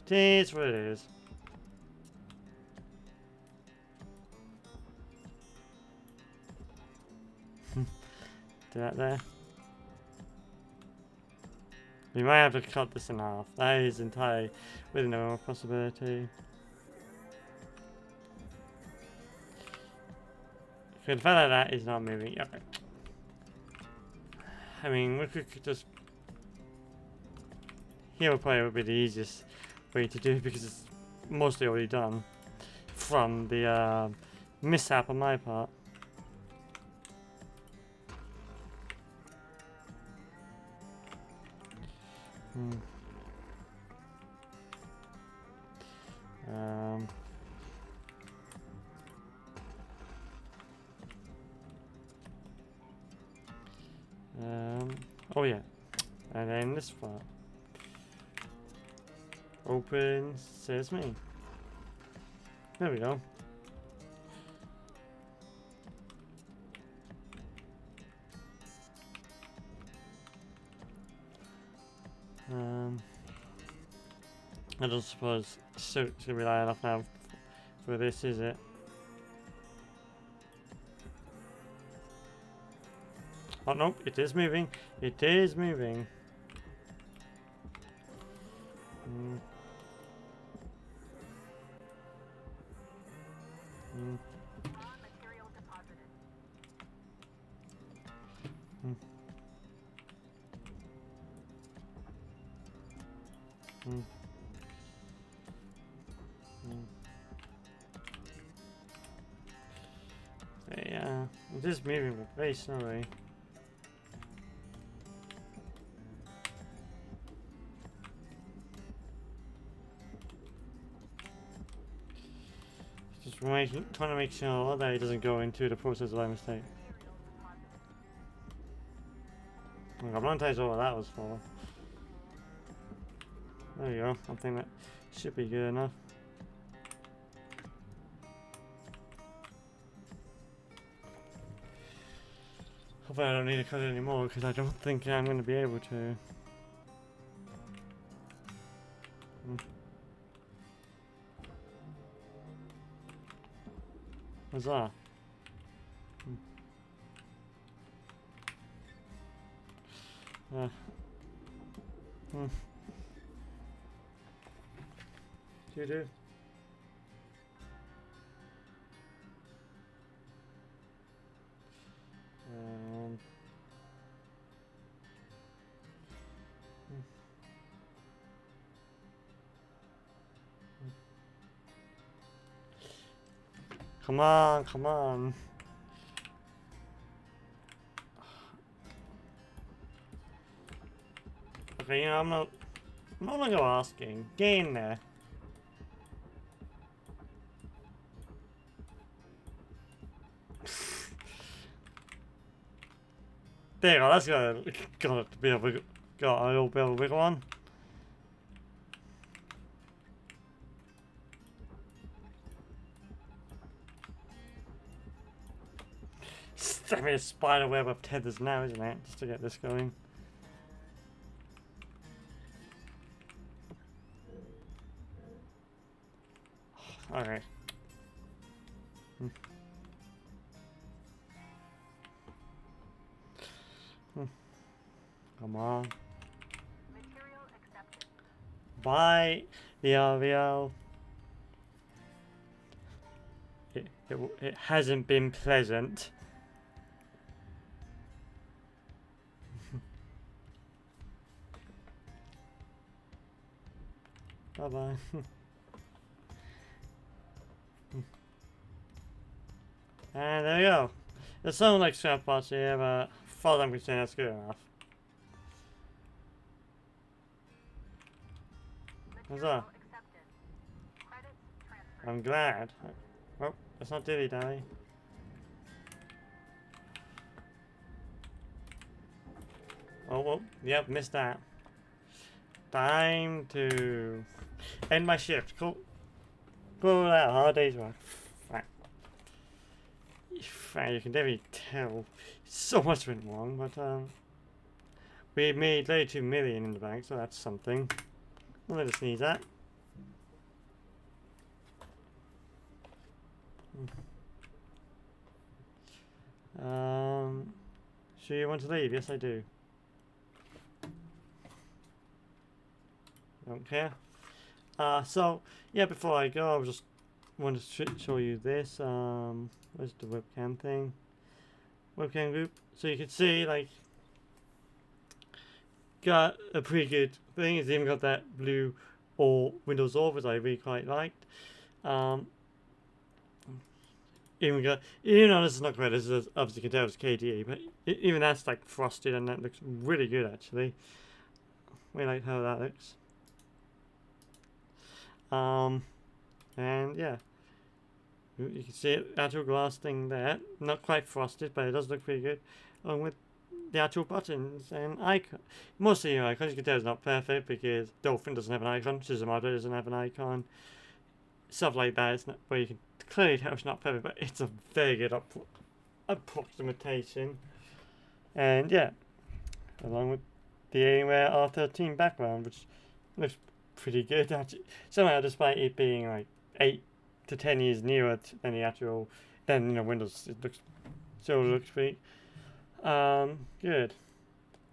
it is what it is. Do that there. We might have to cut this in half. That is entirely within our possibility. Okay, the fact that that is not moving. Okay. I mean, we could just... Here will probably be the easiest way to do it because it's mostly already done from the mishap on my part. Oh yeah, and then this part. Open sesame. There we go. I don't suppose it's gonna be light enough now for this, is it? Oh no, it is moving. It is moving. Yeah, it is moving but very slowly. Just trying to make sure that it doesn't go into the process by mistake. I'm not entirely sure what that was for. There you go. I think that should be good enough. Hopefully I don't need to cut it anymore because I don't think I'm going to be able to. What's that? You do? Come on, come on. Okay, you know, I'm not gonna go asking. Get in there. There you go, that's got to be a big, got a little bit of a big one. It's definitely a spider web of tethers now, isn't it? Just to get this going. Okay. Come on. Bye, the RVL. It hasn't been pleasant. Bye bye. And there we go. There's some like scrap parts here, but as far as I'm concerned, that's good enough. What's that? I'm glad. Oh, that's not dilly dally. Oh, well, yep, missed that. Time to end my shift. Cool. Go out. Hard day's work. You can definitely tell so much went wrong, but we made 32 million in the bank, so that's something. I'll let us sneeze that. Sure you want to leave? Yes, I do. Don't care. So yeah, before I go, I just want to show you this. Where's the webcam thing? Webcam group. So you can see, like, got a pretty good thing. It's even got that blue or Windows off, which I really quite liked. Even though this is not great, this is obviously you can tell it's KDE, but even that's like frosted and that looks really good actually. We like how that looks. And yeah, you can see it, actual glass thing there, not quite frosted, but it does look pretty good, along with the actual buttons and icon. Most of the icons you can tell is not perfect because Dolphin doesn't have an icon, Suzumoto doesn't have an icon, stuff like that. It's not, but you can clearly tell it's not perfect, but it's a very good approximation. And yeah, along with the Alienware R13 background, which looks pretty good actually. Somehow, despite it being like 8 to 10 years newer than the actual, Windows, it still looks pretty good.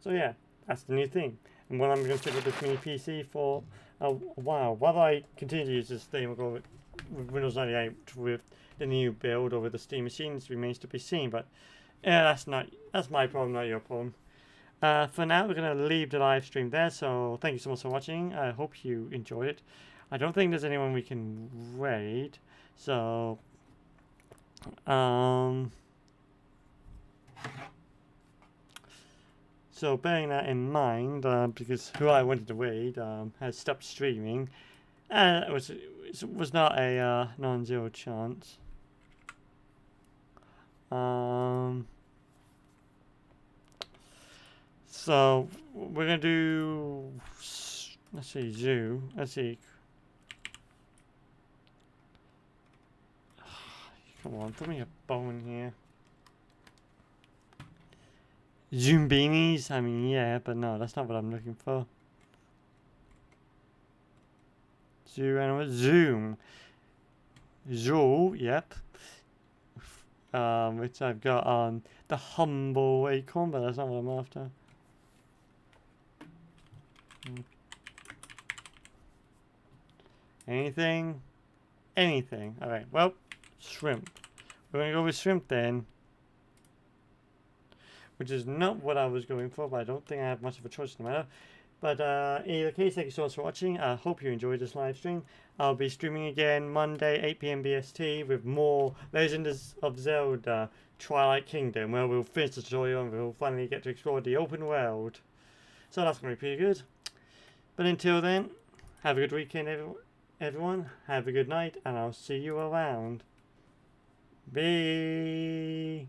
So yeah, that's the new thing. And what I'm going to stick with this mini PC for a while. Whether I continue to use this thing or go with Windows 98 with the new build or with the Steam machines remains to be seen. But yeah, that's my problem, not your problem. For now, we're going to leave the live stream there, so thank you so much for watching. I hope you enjoyed it. I don't think there's anyone we can raid, so bearing that in mind, because who I wanted to raid has stopped streaming, and it was not a non-zero chance. So we're gonna do, let's see, zoo. Let's see. Come on, put me a bow in here. Zoom beanies? I mean, yeah, but no, that's not what I'm looking for. Zoo animal. Zoom. Zoo, yep. Which I've got on the humble acorn, but that's not what I'm after. Anything? Anything. Alright, well, shrimp. We're going to go with shrimp then. Which is not what I was going for, but I don't think I have much of a choice in the matter. But in either case, thank you so much for watching. I hope you enjoyed this live stream. I'll be streaming again Monday, 8 PM BST, with more Legend of Zelda Twilight Kingdom, where we'll finish the tutorial and we'll finally get to explore the open world. So that's going to be pretty good. But until then, have a good weekend, everyone. Have a good night, and I'll see you around. Bye.